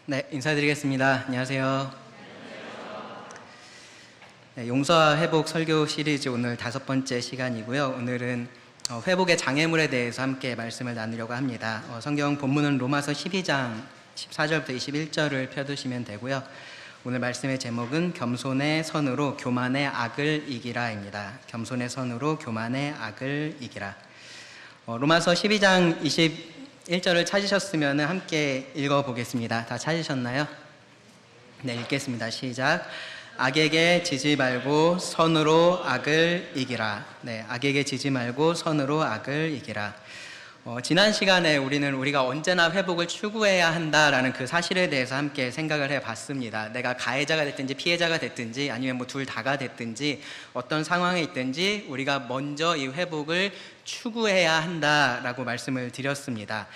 네, 인사드리겠습니다. 안녕하세요. 네, 용서와 회복 설교 시리즈 오늘 5번째 시간이고요. 오늘은 회복의 장애물에 대해서 함께 말씀을 나누려고 합니다. 성경 본문은 로마서 12장 14절부터 21절을 펴두시면 되고요. 오늘 말씀의 제목은 겸손의 선으로 교만의 악을 이기라입니다. 겸손의 선으로 교만의 악을 이기라. 로마서 12장 21절을 찾으셨으면 함께 읽어보겠습니다. 다 찾으셨나요? 네, 읽겠습니다. 시작. 악에게 지지 말고 선으로 악을 이기라. 네, 악에게 지지 말고 선으로 악을 이기라. 지난 시간에 우리가 언제나 회복을 추구해야 한다라는 그 사실에 대해서 함께 생각을 해봤습니다. 내가 가해자가 됐든지 피해자가 됐든지 아니면 뭐 둘 다가 됐든지 어떤 상황에 있든지 우리가 먼저 이 회복을 추구해야 한다라고 말씀을 드렸습니다.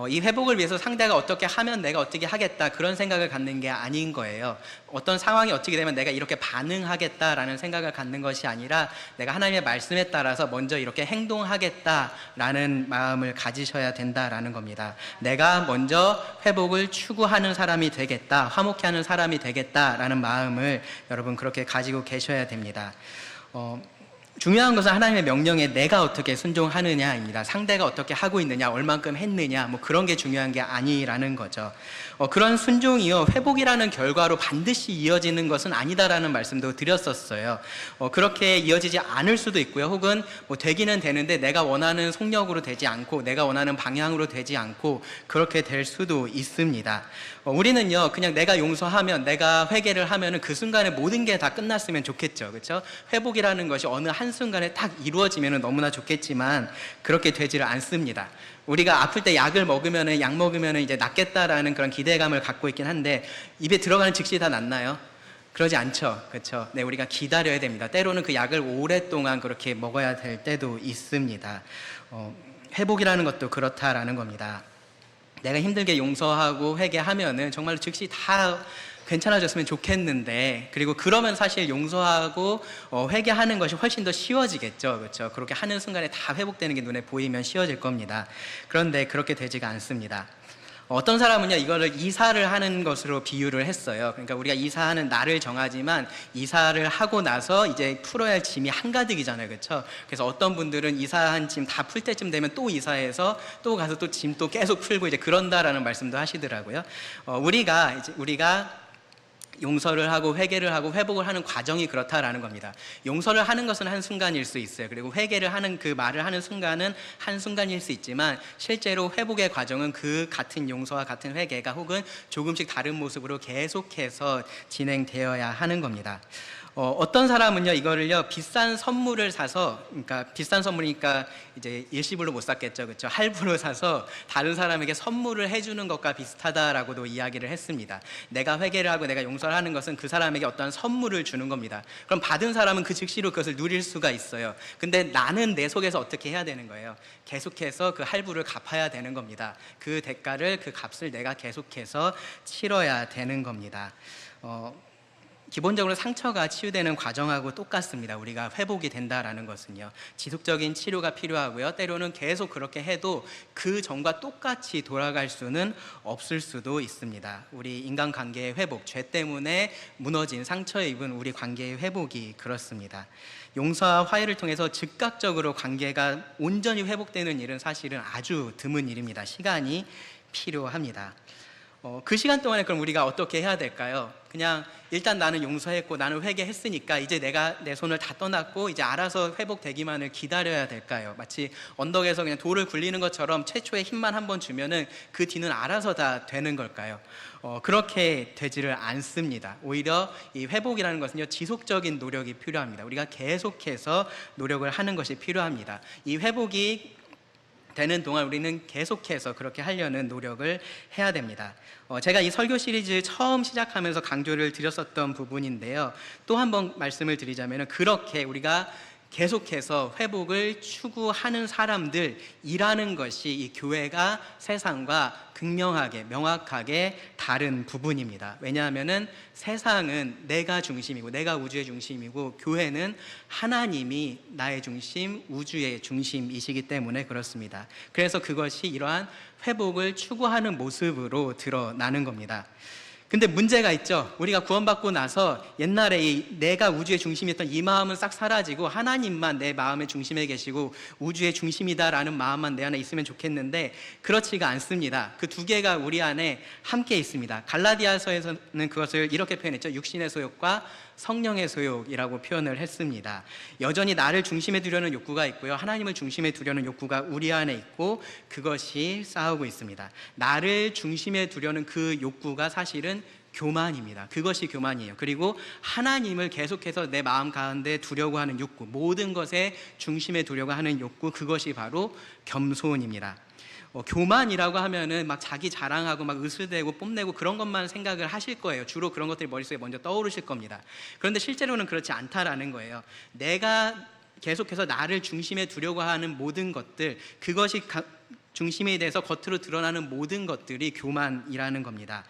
이 회복을 위해서 상대가 어떻게 하면 내가 어떻게 하겠다 그런 생각을 갖는 게 아닌 거예요. 어떤 상황이 어떻게 되면 내가 이렇게 반응하겠다라는 생각을 갖는 것이 아니라 내가 하나님의 말씀에 따라서 먼저 이렇게 행동하겠다라는 마음을 가지셔야 된다라는 겁니다. 내가 먼저 회복을 추구하는 사람이 되겠다, 화목케 하는 사람이 되겠다라는 마음을 여러분 그렇게 가지고 계셔야 됩니다. 중요한 것은 하나님의 명령에 내가 어떻게 순종하느냐입니다. 상대가 어떻게 하고 있느냐, 얼만큼 했느냐, 뭐 그런 게 중요한 게 아니라는 거죠. 그런 순종이요, 회복이라는 결과로 반드시 이어지는 것은 아니다라는 말씀도 드렸었어요. 그렇게 이어지지 않을 수도 있고요. 혹은 뭐 되기는 되는데 내가 원하는 속력으로 되지 않고 내가 원하는 방향으로 되지 않고 그렇게 될 수도 있습니다. 우리는요, 그냥 내가 용서하면, 내가 회개를 하면은 그 순간에 모든 게 다 끝났으면 좋겠죠. 그렇죠? 회복이라는 것이 어느 한순간에 딱 이루어지면 너무나 좋겠지만 그렇게 되지를 않습니다. 우리가 아플 때 약 먹으면은 이제 낫겠다라는 그런 기대감을 갖고 있긴 한데 입에 들어가는 즉시 다 낫나요? 그러지 않죠. 그렇죠? 네, 우리가 기다려야 됩니다. 때로는 그 약을 오랫동안 그렇게 먹어야 될 때도 있습니다. 회복이라는 것도 그렇다라는 겁니다. 내가 힘들게 용서하고 회개하면은 정말로 즉시 다 괜찮아졌으면 좋겠는데, 그리고 그러면 사실 용서하고 회개하는 것이 훨씬 더 쉬워지겠죠. 그렇죠? 그렇게 하는 순간에 다 회복되는 게 눈에 보이면 쉬워질 겁니다. 그런데 그렇게 되지가 않습니다. 어떤 사람은요, 이거를 이사를 하는 것으로 비유를 했어요. 그러니까 우리가 이사하는 날을 정하지만 이사를 하고 나서 이제 풀어야 할 짐이 한가득이잖아요. 그렇죠? 그래서 어떤 분들은 이사한 짐 다 풀 때쯤 되면 또 이사해서 또 가서 또 짐 또 계속 풀고 이제 그런다라는 말씀도 하시더라고요. 우리가 용서를 하고 회개를 하고 회복을 하는 과정이 그렇다라는 겁니다. 용서를 하는 것은 한순간일 수 있어요. 그리고 회개를 하는 그 말을 하는 순간은 한순간일 수 있지만 실제로 회복의 과정은 그 같은 용서와 같은 회개가 혹은 조금씩 다른 모습으로 계속해서 진행되어야 하는 겁니다. 어떤 사람은요, 이거를요, 비싼 선물을 사서, 그러니까 비싼 선물이니까 이제 일시불로 못 샀겠죠. 그렇죠? 할부로 사서 다른 사람에게 선물을 해주는 것과 비슷하다라고도 이야기를 했습니다. 내가 회개를 하고 내가 용서를 하는 것은 그 사람에게 어떠한 선물을 주는 겁니다. 그럼 받은 사람은 그 즉시로 그것을 누릴 수가 있어요. 근데 나는 내 속에서 어떻게 해야 되는 거예요? 계속해서 그 할부를 갚아야 되는 겁니다. 그 대가를, 그 값을 내가 계속해서 치러야 되는 겁니다. 기본적으로 상처가 치유되는 과정하고 똑같습니다. 우리가 회복이 된다라는 것은요, 지속적인 치료가 필요하고요, 때로는 계속 그렇게 해도 그 전과 똑같이 돌아갈 수는 없을 수도 있습니다. 우리 인간관계의 회복, 죄 때문에 무너진 상처에 입은 우리 관계의 회복이 그렇습니다. 용서와 화해를 통해서 즉각적으로 관계가 온전히 회복되는 일은 사실은 아주 드문 일입니다. 시간이 필요합니다. 그 시간 동안에 그럼 우리가 어떻게 해야 될까요? 그냥 일단 나는 용서했고 나는 회개했으니까 이제 내가 내 손을 다 떠났고 이제 알아서 회복되기만을 기다려야 될까요? 마치 언덕에서 그냥 돌을 굴리는 것처럼 최초의 힘만 한번 주면은 그 뒤는 알아서 다 되는 걸까요? 그렇게 되지를 않습니다. 오히려 이 회복이라는 것은요, 지속적인 노력이 필요합니다. 우리가 계속해서 노력을 하는 것이 필요합니다. 이 회복이 되는 동안 우리는 계속해서 그렇게 하려는 노력을 해야 됩니다. 제가 이 설교 시리즈 처음 시작하면서 강조를 드렸었던 부분인데요, 또 한 번 말씀을 드리자면 그렇게 우리가 계속해서 회복을 추구하는 사람들이라는 것이 이 교회가 세상과 극명하게 명확하게 다른 부분입니다. 왜냐하면 세상은 내가 중심이고 내가 우주의 중심이고 교회는 하나님이 나의 중심, 우주의 중심이시기 때문에 그렇습니다. 그래서 그것이 이러한 회복을 추구하는 모습으로 드러나는 겁니다. 근데 문제가 있죠. 우리가 구원받고 나서 옛날에 내가 우주의 중심이었던 이 마음은 싹 사라지고 하나님만 내 마음의 중심에 계시고 우주의 중심이다라는 마음만 내 안에 있으면 좋겠는데 그렇지가 않습니다. 그 두 개가 우리 안에 함께 있습니다. 갈라디아서에서는 그것을 이렇게 표현했죠. 육신의 소욕과 성령의 소욕이라고 표현을 했습니다. 여전히 나를 중심에 두려는 욕구가 있고요. 하나님을 중심에 두려는 욕구가 우리 안에 있고 그것이 싸우고 있습니다. 나를 중심에 두려는 그 욕구가 사실은 교만입니다. 그것이 교만이에요. 그리고 하나님을 계속해서 내 마음 가운데 두려고 하는 욕구, 모든 것에 중심에 두려고 하는 욕구, 그것이 바로 겸손입니다. 교만이라고 하면은 막 자기 자랑하고 막 으스대고 뽐내고 그런 것만 생각을 하실 거예요. 주로 그런 것들이 머릿속에 먼저 떠오르실 겁니다. 그런데 실제로는 그렇지 않다라는 거예요. 내가 계속해서 나를 중심에 두려고 하는 모든 것들, 그것이 중심에 대해서 겉으로 드러나는 모든 것들이 교만이라는 겁니다.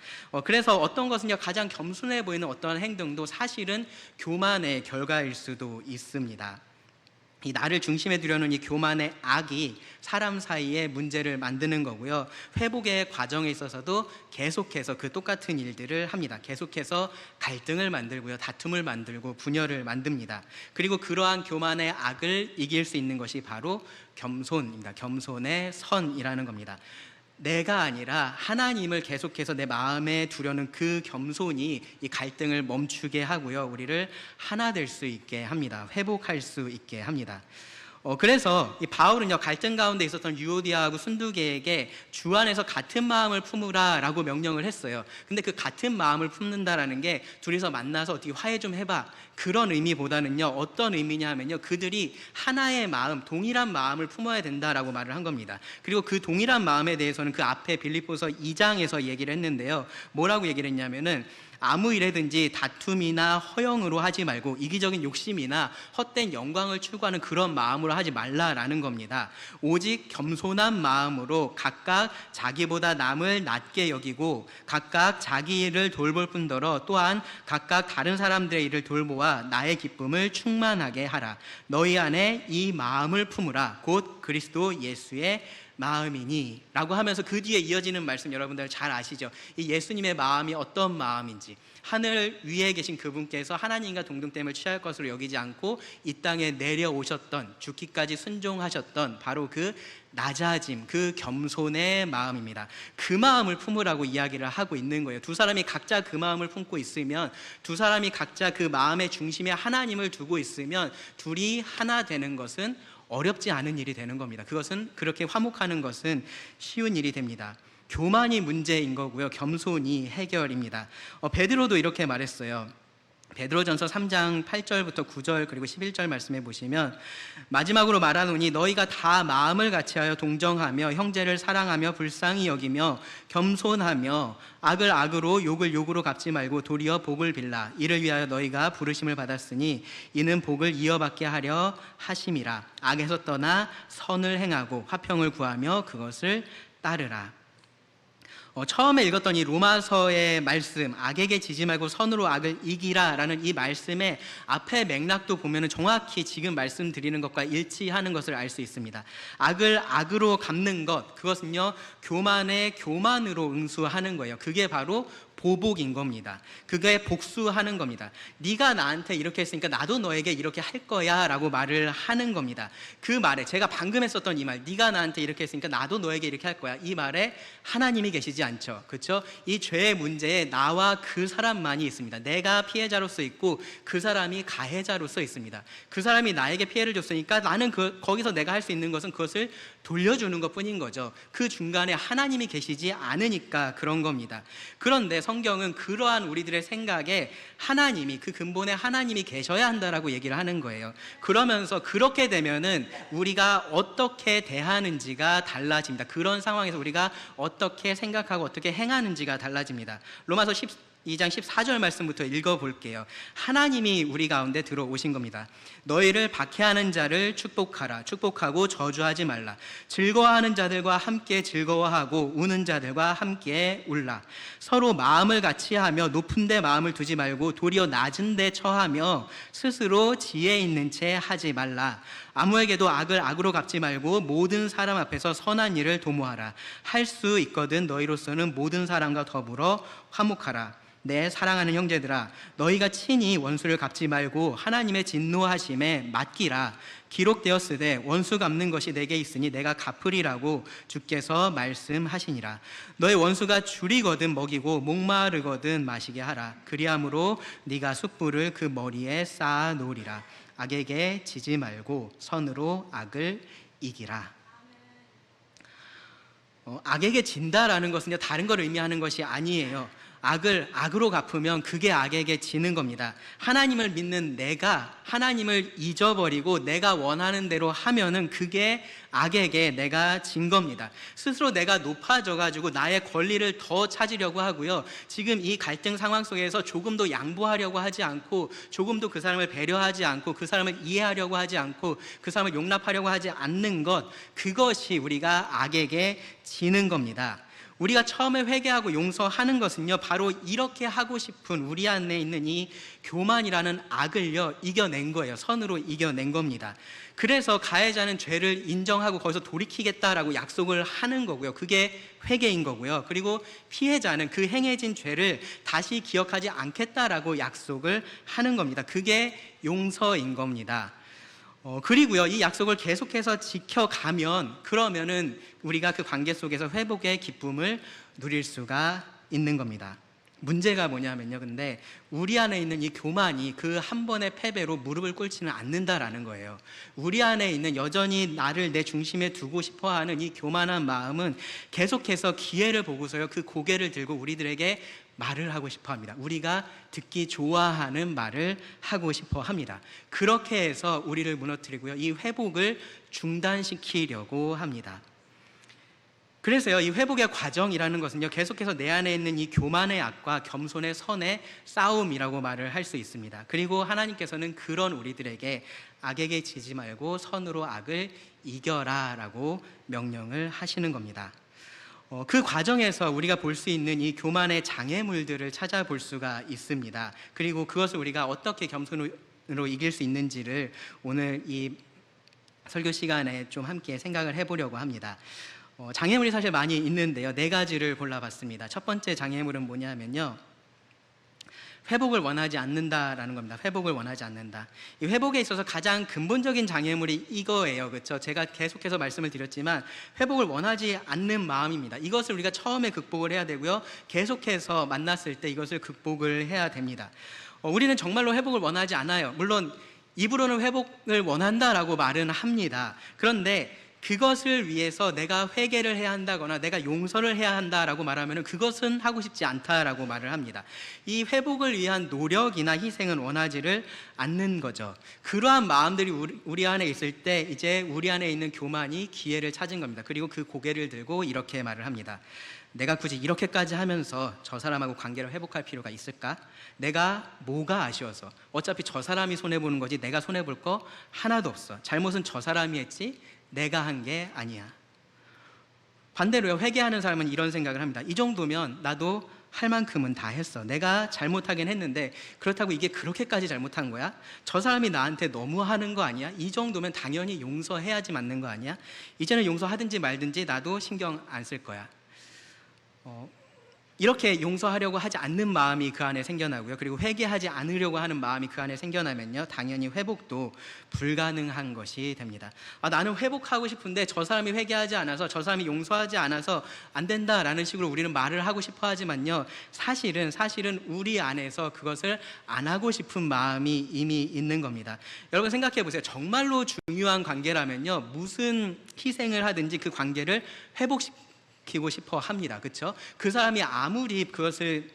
그래서 어떤 것은요, 가장 겸손해 보이는 어떤 행동도 사실은 교만의 결과일 수도 있습니다. 이 나를 중심에 두려는 이 교만의 악이 사람 사이에 문제를 만드는 거고요. 회복의 과정에 있어서도 계속해서 그 똑같은 일들을 합니다. 계속해서 갈등을 만들고요. 다툼을 만들고 분열을 만듭니다. 그리고 그러한 교만의 악을 이길 수 있는 것이 바로 겸손입니다. 겸손의 선이라는 겁니다. 내가 아니라 하나님을 계속해서 내 마음에 두려는 그 겸손이 이 갈등을 멈추게 하고요. 우리를 하나 될 수 있게 합니다. 회복할 수 있게 합니다. 그래서 이 바울은요, 갈등 가운데 있었던 유오디아하고 순두계에게 주 안에서 같은 마음을 품으라 라고 명령을 했어요. 근데 그 같은 마음을 품는다라는 게 둘이서 만나서 어떻게 화해 좀 해봐, 그런 의미보다는요, 어떤 의미냐 하면요, 그들이 하나의 마음, 동일한 마음을 품어야 된다라고 말을 한 겁니다. 그리고 그 동일한 마음에 대해서는 그 앞에 빌립보서 2장에서 얘기를 했는데요, 뭐라고 얘기를 했냐면은 아무 일에든지 다툼이나 허영으로 하지 말고 이기적인 욕심이나 헛된 영광을 추구하는 그런 마음으로 하지 말라라는 겁니다. 오직 겸손한 마음으로 각각 자기보다 남을 낮게 여기고 각각 자기 일을 돌볼 뿐더러 또한 각각 다른 사람들의 일을 돌보아 나의 기쁨을 충만하게 하라. 너희 안에 이 마음을 품으라. 곧 그리스도 예수의 마음이니 라고 하면서 그 뒤에 이어지는 말씀 여러분들 잘 아시죠? 이 예수님의 마음이 어떤 마음인지, 하늘 위에 계신 그분께서 하나님과 동등됨을 취할 것으로 여기지 않고 이 땅에 내려오셨던, 죽기까지 순종하셨던 바로 그 낮아짐, 그 겸손의 마음입니다. 그 마음을 품으라고 이야기를 하고 있는 거예요. 두 사람이 각자 그 마음을 품고 있으면, 두 사람이 각자 그 마음의 중심에 하나님을 두고 있으면 둘이 하나 되는 것은 어렵지 않은 일이 되는 겁니다. 그것은 그렇게 화목하는 것은 쉬운 일이 됩니다. 교만이 문제인 거고요. 겸손이 해결입니다. 베드로도 이렇게 말했어요. 베드로전서 3장 8절부터 9절 그리고 11절 말씀해 보시면, 마지막으로 말하노니 너희가 다 마음을 같이하여 동정하며 형제를 사랑하며 불쌍히 여기며 겸손하며 악을 악으로 욕을 욕으로 갚지 말고 도리어 복을 빌라. 이를 위하여 너희가 부르심을 받았으니 이는 복을 이어받게 하려 하심이라. 악에서 떠나 선을 행하고 화평을 구하며 그것을 따르라. 처음에 읽었던 이 로마서의 말씀, 악에게 지지 말고 선으로 악을 이기라 라는 이 말씀의 앞에 맥락도 보면 정확히 지금 말씀드리는 것과 일치하는 것을 알 수 있습니다. 악을 악으로 갚는 것, 그것은요, 교만에 교만으로 응수하는 거예요. 그게 바로 보복인 겁니다. 그게 복수하는 겁니다. 네가 나한테 이렇게 했으니까 나도 너에게 이렇게 할 거야 라고 말을 하는 겁니다. 그 말에, 제가 방금 했었던 이 말, 네가 나한테 이렇게 했으니까 나도 너에게 이렇게 할 거야, 이 말에 하나님이 계시지 않죠. 그렇죠? 이 죄의 문제에 나와 그 사람만이 있습니다. 내가 피해자로서 있고 그 사람이 가해자로서 있습니다. 그 사람이 나에게 피해를 줬으니까 나는 거기서 내가 할 수 있는 것은 그것을 돌려주는 것뿐인 거죠. 그 중간에 하나님이 계시지 않으니까 그런 겁니다. 그런데 성경은 그러한 우리들의 생각에 하나님이, 그 근본에 하나님이 계셔야 한다라고 얘기를 하는 거예요. 그러면서 그렇게 되면은 우리가 어떻게 대하는지가 달라집니다. 그런 상황에서 우리가 어떻게 생각하고 어떻게 행하는지가 달라집니다. 로마서 2장 14절 말씀부터 읽어볼게요. 하나님이 우리 가운데 들어오신 겁니다. 너희를 박해하는 자를 축복하라. 축복하고 저주하지 말라. 즐거워하는 자들과 함께 즐거워하고 우는 자들과 함께 울라. 서로 마음을 같이 하며 높은 데 마음을 두지 말고 도리어 낮은 데 처하며 스스로 지혜 있는 채 하지 말라. 아무에게도 악을 악으로 갚지 말고 모든 사람 앞에서 선한 일을 도모하라. 할 수 있거든 너희로서는 모든 사람과 더불어 화목하라. 내 사랑하는 형제들아, 너희가 친히 원수를 갚지 말고 하나님의 진노하심에 맡기라. 기록되었으되 원수 갚는 것이 내게 있으니 내가 갚으리라고 주께서 말씀하시니라. 너의 원수가 줄이거든 먹이고 목마르거든 마시게 하라. 그리함으로 네가 숯불을 그 머리에 쌓아 놓으리라. 악에게 지지 말고 선으로 악을 이기라. 악에게 진다라는 것은 다른 걸 의미하는 것이 아니에요. 악을 악으로 갚으면 그게 악에게 지는 겁니다. 하나님을 믿는 내가 하나님을 잊어버리고 내가 원하는 대로 하면은 그게 악에게 내가 진 겁니다. 스스로 내가 높아져가지고 나의 권리를 더 찾으려고 하고요. 지금 이 갈등 상황 속에서 조금도 양보하려고 하지 않고, 조금도 그 사람을 배려하지 않고, 그 사람을 이해하려고 하지 않고, 그 사람을 용납하려고 하지 않는 것, 그것이 우리가 악에게 지는 겁니다. 우리가 처음에 회개하고 용서하는 것은요, 바로 이렇게 하고 싶은 우리 안에 있는 이 교만이라는 악을요, 이겨낸 거예요. 선으로 이겨낸 겁니다. 그래서 가해자는 죄를 인정하고 거기서 돌이키겠다라고 약속을 하는 거고요. 그게 회개인 거고요. 그리고 피해자는 그 행해진 죄를 다시 기억하지 않겠다라고 약속을 하는 겁니다. 그게 용서인 겁니다. 그리고요, 이 약속을 계속해서 지켜가면 그러면은 우리가 그 관계 속에서 회복의 기쁨을 누릴 수가 있는 겁니다. 문제가 뭐냐면요, 근데 우리 안에 있는 이 교만이 그 한 번의 패배로 무릎을 꿇지는 않는다라는 거예요. 우리 안에 있는 여전히 나를 내 중심에 두고 싶어하는 이 교만한 마음은 계속해서 기회를 보고서요, 그 고개를 들고 우리들에게 말을 하고 싶어 합니다. 우리가 듣기 좋아하는 말을 하고 싶어 합니다. 그렇게 해서 우리를 무너뜨리고요, 이 회복을 중단시키려고 합니다. 그래서요, 이 회복의 과정이라는 것은요, 계속해서 내 안에 있는 이 교만의 악과 겸손의 선의 싸움이라고 말을 할 수 있습니다. 그리고 하나님께서는 그런 우리들에게 악에게 지지 말고 선으로 악을 이겨라 라고 명령을 하시는 겁니다. 그 과정에서 우리가 볼 수 있는 이 교만의 장애물들을 찾아볼 수가 있습니다. 그리고 그것을 우리가 어떻게 겸손으로 이길 수 있는지를 오늘 이 설교 시간에 좀 함께 생각을 해보려고 합니다. 장애물이 사실 많이 있는데요, 4가지를 골라봤습니다. 첫 번째 장애물은 뭐냐면요, 회복을 원하지 않는다라는 겁니다. 회복을 원하지 않는다. 이 회복에 있어서 가장 근본적인 장애물이 이거예요. 그렇죠? 제가 계속해서 말씀을 드렸지만 회복을 원하지 않는 마음입니다. 이것을 우리가 처음에 극복을 해야 되고요, 계속해서 만났을 때 이것을 극복을 해야 됩니다. 우리는 정말로 회복을 원하지 않아요. 물론 입으로는 회복을 원한다라고 말은 합니다. 그런데 그것을 위해서 내가 회개를 해야 한다거나 내가 용서를 해야 한다라고 말하면 그것은 하고 싶지 않다라고 말을 합니다. 이 회복을 위한 노력이나 희생은 원하지를 않는 거죠. 그러한 마음들이 우리 안에 있을 때 이제 우리 안에 있는 교만이 기회를 찾은 겁니다. 그리고 그 고개를 들고 이렇게 말을 합니다. 내가 굳이 이렇게까지 하면서 저 사람하고 관계를 회복할 필요가 있을까? 내가 뭐가 아쉬워서? 어차피 저 사람이 손해보는 거지 내가 손해볼 거 하나도 없어. 잘못은 저 사람이 했지 내가 한 게 아니야. 반대로요, 회개하는 사람은 이런 생각을 합니다. 이 정도면 나도 할 만큼은 다 했어. 내가 잘못하긴 했는데 그렇다고 이게 그렇게까지 잘못한 거야? 저 사람이 나한테 너무 하는 거 아니야? 이 정도면 당연히 용서해야지 맞는 거 아니야? 이제는 용서하든지 말든지 나도 신경 안 쓸 거야. 이렇게 용서하려고 하지 않는 마음이 그 안에 생겨나고요, 그리고 회개하지 않으려고 하는 마음이 그 안에 생겨나면요, 당연히 회복도 불가능한 것이 됩니다. 나는 회복하고 싶은데 저 사람이 회개하지 않아서, 저 사람이 용서하지 않아서 안 된다라는 식으로 우리는 말을 하고 싶어 하지만요, 사실은 우리 안에서 그것을 안 하고 싶은 마음이 이미 있는 겁니다. 여러분 생각해 보세요. 정말로 중요한 관계라면요, 무슨 희생을 하든지 그 관계를 회복시키고 싶어 합니다. 그렇죠? 그 사람이 아무리 그것에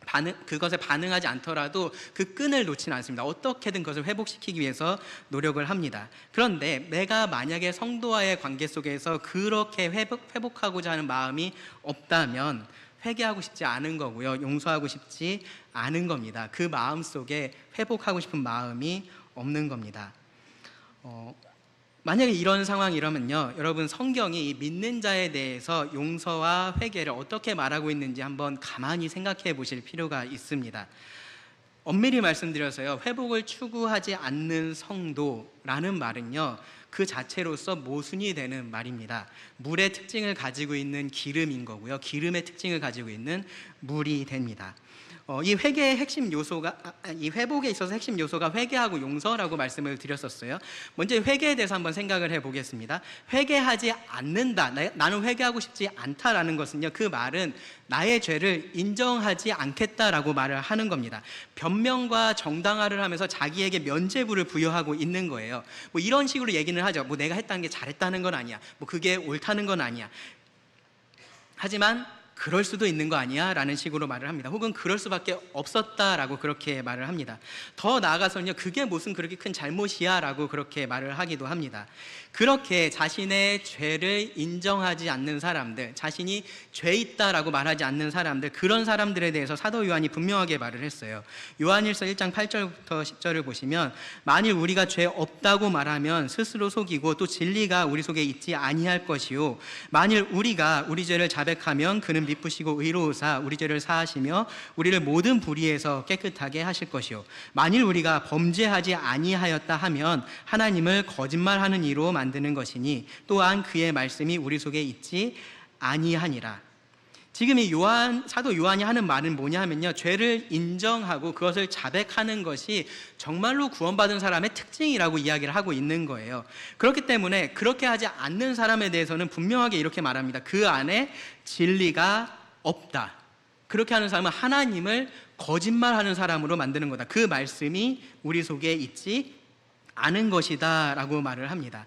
반응하지 않더라도 그 끈을 놓지는 않습니다. 어떻게든 그것을 회복시키기 위해서 노력을 합니다. 그런데 내가 만약에 성도와의 관계 속에서 그렇게 회복하고자 하는 마음이 없다면 회개하고 싶지 않은 거고요, 용서하고 싶지 않은 겁니다. 그 마음 속에 회복하고 싶은 마음이 없는 겁니다. 만약에 이런 상황이라면요, 여러분 성경이 이 믿는 자에 대해서 용서와 회개를 어떻게 말하고 있는지 한번 가만히 생각해 보실 필요가 있습니다. 엄밀히 말씀드려서요, 회복을 추구하지 않는 성도라는 말은요, 그 자체로서 모순이 되는 말입니다. 물의 특징을 가지고 있는 기름인 거고요. 기름의 특징을 가지고 있는 물이 됩니다. 이 회개의 핵심 요소가 이 회복에 있어서 핵심 요소가 회개하고 용서라고 말씀을 드렸었어요. 먼저 회개에 대해서 한번 생각을 해보겠습니다. 회개하지 않는다, 나는 회개하고 싶지 않다라는 것은요, 그 말은 나의 죄를 인정하지 않겠다라고 말을 하는 겁니다. 변명과 정당화를 하면서 자기에게 면죄부를 부여하고 있는 거예요. 뭐 이런 식으로 얘기는 하죠. 뭐 내가 했다는 게 잘했다는 건 아니야, 뭐 그게 옳다는 건 아니야. 하지만 그럴 수도 있는 거 아니야? 라는 식으로 말을 합니다. 혹은 그럴 수밖에 없었다라고 그렇게 말을 합니다. 더 나아가서는요, 그게 무슨 그렇게 큰 잘못이야? 라고 그렇게 말을 하기도 합니다. 그렇게 자신의 죄를 인정하지 않는 사람들, 자신이 죄 있다라고 말하지 않는 사람들, 그런 사람들에 대해서 사도 요한이 분명하게 말을 했어요. 요한일서 1장 8절부터 10절을 보시면, 만일 우리가 죄 없다고 말하면 스스로 속이고 또 진리가 우리 속에 있지 아니할 것이요, 만일 우리가 우리 죄를 자백하면 그는 미쁘시고 의로우사 우리 죄를 사하시며 우리를 모든 불의에서 깨끗하게 하실 것이요, 만일 우리가 범죄하지 아니하였다 하면 하나님을 거짓말하는 이로 만드는 것이니 또한 그의 말씀이 우리 속에 있지 아니하니라. 지금 이 사도 요한이 하는 말은 뭐냐 하면요, 죄를 인정하고 그것을 자백하는 것이 정말로 구원받은 사람의 특징이라고 이야기를 하고 있는 거예요. 그렇기 때문에 그렇게 하지 않는 사람에 대해서는 분명하게 이렇게 말합니다. 그 안에 진리가 없다. 그렇게 하는 사람은 하나님을 거짓말하는 사람으로 만드는 거다. 그 말씀이 우리 속에 있지 않은 것이다 라고 말을 합니다.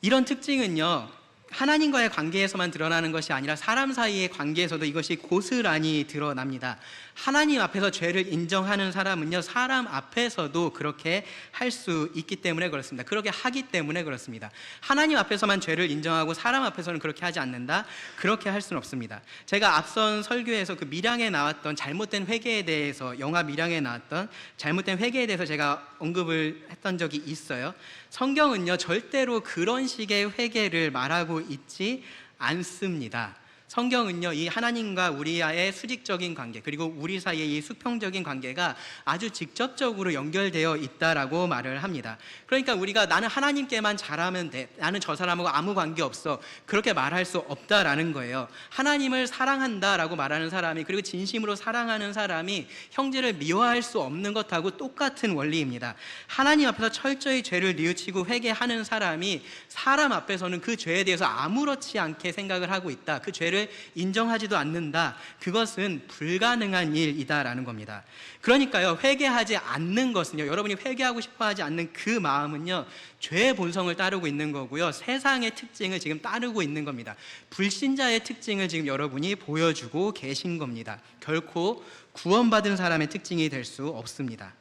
이런 특징은요, 하나님과의 관계에서만 드러나는 것이 아니라 사람 사이의 관계에서도 이것이 고스란히 드러납니다. 하나님 앞에서 죄를 인정하는 사람은요, 사람 앞에서도 그렇게 할 수 있기 때문에 그렇습니다. 그렇게 하기 때문에 그렇습니다. 하나님 앞에서만 죄를 인정하고 사람 앞에서는 그렇게 하지 않는다? 그렇게 할 수는 없습니다. 제가 앞선 설교에서 그 밀양에 나왔던 잘못된 회개에 대해서, 영화 밀양에 나왔던 잘못된 회개에 대해서 제가 언급을 했던 적이 있어요. 성경은요, 절대로 그런 식의 회개를 말하고 있지 않습니다. 성경은요, 이 하나님과 우리와의 수직적인 관계, 그리고 우리 사이의 이 수평적인 관계가 아주 직접적으로 연결되어 있다라고 말을 합니다. 그러니까 우리가 나는 하나님께만 잘하면 돼, 나는 저 사람하고 아무 관계 없어, 그렇게 말할 수 없다라는 거예요. 하나님을 사랑한다라고 말하는 사람이, 그리고 진심으로 사랑하는 사람이 형제를 미워할 수 없는 것하고 똑같은 원리입니다. 하나님 앞에서 철저히 죄를 뉘우치고 회개하는 사람이 사람 앞에서는 그 죄에 대해서 아무렇지 않게 생각을 하고 있다, 그 죄를 인정하지도 않는다, 그것은 불가능한 일이다라는 겁니다. 그러니까요, 회개하지 않는 것은요, 여러분이 회개하고 싶어하지 않는 그 마음은요, 죄의 본성을 따르고 있는 거고요, 세상의 특징을 지금 따르고 있는 겁니다. 불신자의 특징을 지금 여러분이 보여주고 계신 겁니다. 결코 구원받은 사람의 특징이 될 수 없습니다.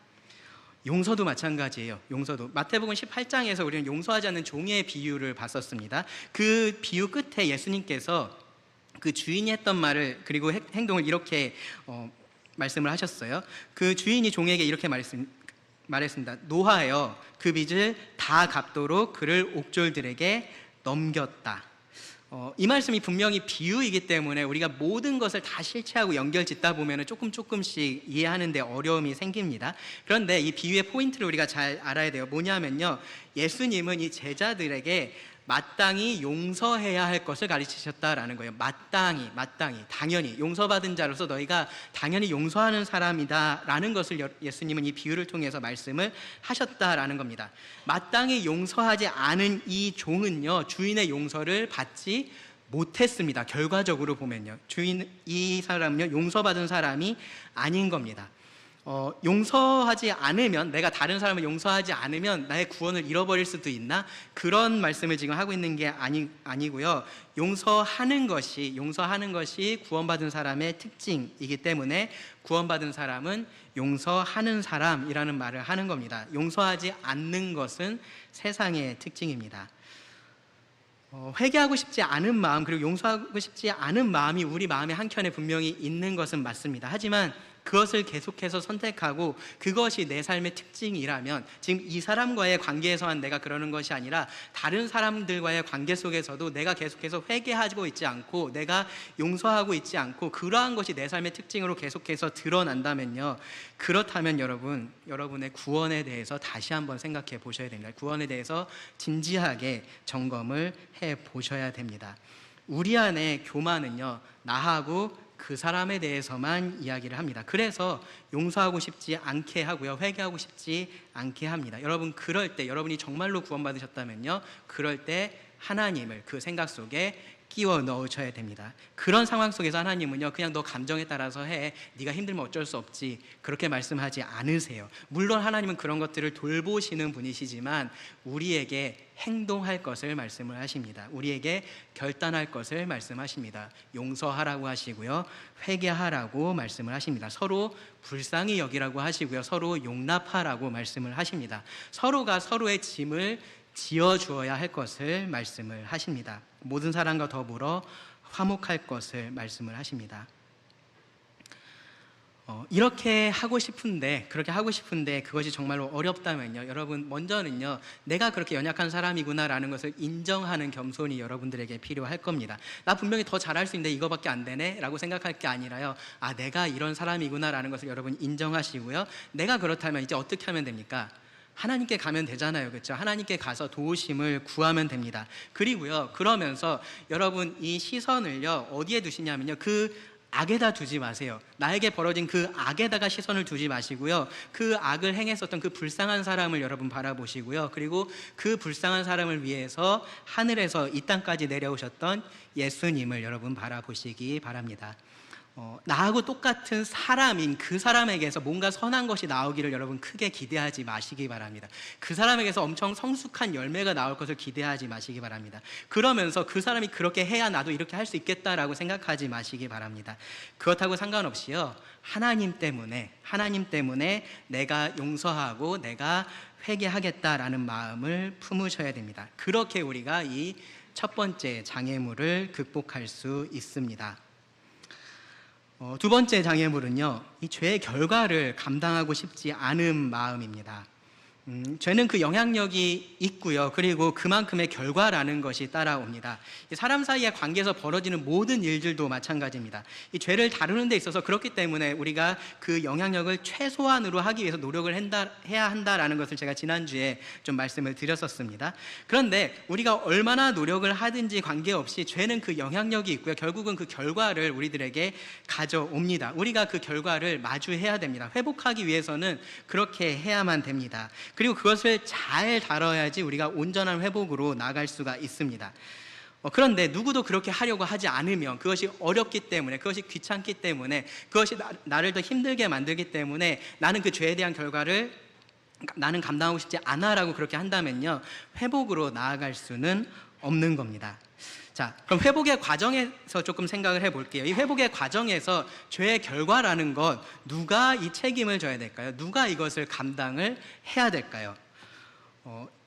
용서도 마찬가지예요. 용서도 마태복음 18장에서 우리는 용서하지 않는 종의 비유를 봤었습니다. 그 비유 끝에 예수님께서 그 주인이 했던 말을, 그리고 행동을 이렇게 말씀을 하셨어요. 그 주인이 종에게 이렇게 말했습니다. 노하여 그 빚을 다 갚도록 그를 옥졸들에게 넘겼다. 이 말씀이 분명히 비유이기 때문에 우리가 모든 것을 다 실체하고 연결 짓다 보면 조금씩 이해하는데 어려움이 생깁니다. 그런데 이 비유의 포인트를 우리가 잘 알아야 돼요. 뭐냐면요, 예수님은 이 제자들에게 마땅히 용서해야 할 것을 가르치셨다라는 거예요. 마땅히, 당연히 용서받은 자로서 너희가 당연히 용서하는 사람이다 라는 것을 예수님은 이 비유를 통해서 말씀을 하셨다라는 겁니다. 마땅히 용서하지 않은 이 종은요, 주인의 용서를 받지 못했습니다. 결과적으로 보면요, 이 사람은요, 용서받은 사람이 아닌 겁니다. 용서하지 않으면, 내가 다른 사람을 용서하지 않으면 나의 구원을 잃어버릴 수도 있나? 그런 말씀을 지금 하고 있는 게 아니고요. 용서하는 것이 구원받은 사람의 특징이기 때문에 구원받은 사람은 용서하는 사람이라는 말을 하는 겁니다. 용서하지 않는 것은 세상의 특징입니다. 회개하고 싶지 않은 마음, 그리고 용서하고 싶지 않은 마음이 우리 마음의 한켠에 분명히 있는 것은 맞습니다. 하지만 그것을 계속해서 선택하고 그것이 내 삶의 특징이라면, 지금 이 사람과의 관계에서만 내가 그러는 것이 아니라 다른 사람들과의 관계 속에서도 내가 계속해서 회개하고 있지 않고 내가 용서하고 있지 않고 그러한 것이 내 삶의 특징으로 계속해서 드러난다면요, 그렇다면 여러분의 구원에 대해서 다시 한번 생각해 보셔야 됩니다. 구원에 대해서 진지하게 점검을 해 보셔야 됩니다. 우리 안에 교만은요, 나하고 그 사람에 대해서만 이야기를 합니다. 그래서 용서하고 싶지 않게 하고요, 회개하고 싶지 않게 합니다. 여러분, 그럴 때, 여러분이 정말로 구원받으셨다면요, 그럴 때 하나님을 그 생각 속에 끼워 넣으셔야 됩니다. 그런 상황 속에서 하나님은요, 그냥 너 감정에 따라서 해, 네가 힘들면 어쩔 수 없지, 그렇게 말씀하지 않으세요. 물론 하나님은 그런 것들을 돌보시는 분이시지만 우리에게 행동할 것을 말씀을 하십니다. 우리에게 결단할 것을 말씀하십니다. 용서하라고 하시고요, 회개하라고 말씀을 하십니다. 서로 불쌍히 여기라고 하시고요, 서로 용납하라고 말씀을 하십니다. 서로가 서로의 짐을 지어주어야 할 것을 말씀을 하십니다. 모든 사람과 더불어 화목할 것을 말씀을 하십니다. 이렇게 하고 싶은데, 그렇게 하고 싶은데 그것이 정말로 어렵다면요, 여러분, 먼저는요, 내가 그렇게 연약한 사람이구나라는 것을 인정하는 겸손이 여러분들에게 필요할 겁니다. 나 분명히 더 잘할 수 있는데 이거밖에 안 되네 라고 생각할 게 아니라요, 아, 내가 이런 사람이구나라는 것을 여러분 인정하시고요, 내가 그렇다면 이제 어떻게 하면 됩니까? 하나님께 가면 되잖아요, 그렇죠? 하나님께 가서 도우심을 구하면 됩니다. 그리고요, 그러면서 여러분 이 시선을요, 어디에 두시냐면요, 그 악에다 두지 마세요. 나에게 벌어진 그 악에다가 시선을 두지 마시고요, 그 악을 행했었던 그 불쌍한 사람을 여러분 바라보시고요, 그리고 그 불쌍한 사람을 위해서 하늘에서 이 땅까지 내려오셨던 예수님을 여러분 바라보시기 바랍니다. 나하고 똑같은 사람인 그 사람에게서 뭔가 선한 것이 나오기를 여러분 크게 기대하지 마시기 바랍니다. 그 사람에게서 엄청 성숙한 열매가 나올 것을 기대하지 마시기 바랍니다. 그러면서 그 사람이 그렇게 해야 나도 이렇게 할 수 있겠다라고 생각하지 마시기 바랍니다. 그렇다고 상관없이요, 하나님 때문에 내가 용서하고 내가 회개하겠다라는 마음을 품으셔야 됩니다. 그렇게 우리가 이 첫 번째 장애물을 극복할 수 있습니다. 두 번째 장애물은요, 이 죄의 결과를 감당하고 싶지 않은 마음입니다. 죄는 그 영향력이 있고요, 그리고 그만큼의 결과라는 것이 따라옵니다. 사람 사이의 관계에서 벌어지는 모든 일들도 마찬가지입니다. 이 죄를 다루는 데 있어서 그렇기 때문에 우리가 그 영향력을 최소한으로 하기 위해서 노력을 해야 한다라는 것을 제가 지난주에 좀 말씀을 드렸었습니다. 그런데 우리가 얼마나 노력을 하든지 관계없이 죄는 그 영향력이 있고요, 결국은 그 결과를 우리들에게 가져옵니다. 우리가 그 결과를 마주해야 됩니다. 회복하기 위해서는 그렇게 해야만 됩니다. 그리고 그것을 잘 다뤄야지 우리가 온전한 회복으로 나아갈 수가 있습니다. 그런데 누구도 그렇게 하려고 하지 않으면, 그것이 어렵기 때문에, 그것이 귀찮기 때문에, 그것이 나를 더 힘들게 만들기 때문에 나는 그 죄에 대한 결과를 나는 감당하고 싶지 않아라고 그렇게 한다면요, 회복으로 나아갈 수는 없는 겁니다. 자, 그럼 회복의 과정에서 조금 생각을 해볼게요. 이 회복의 과정에서 죄의 결과라는 것, 누가 이 책임을 져야 될까요? 누가 이것을 감당을 해야 될까요?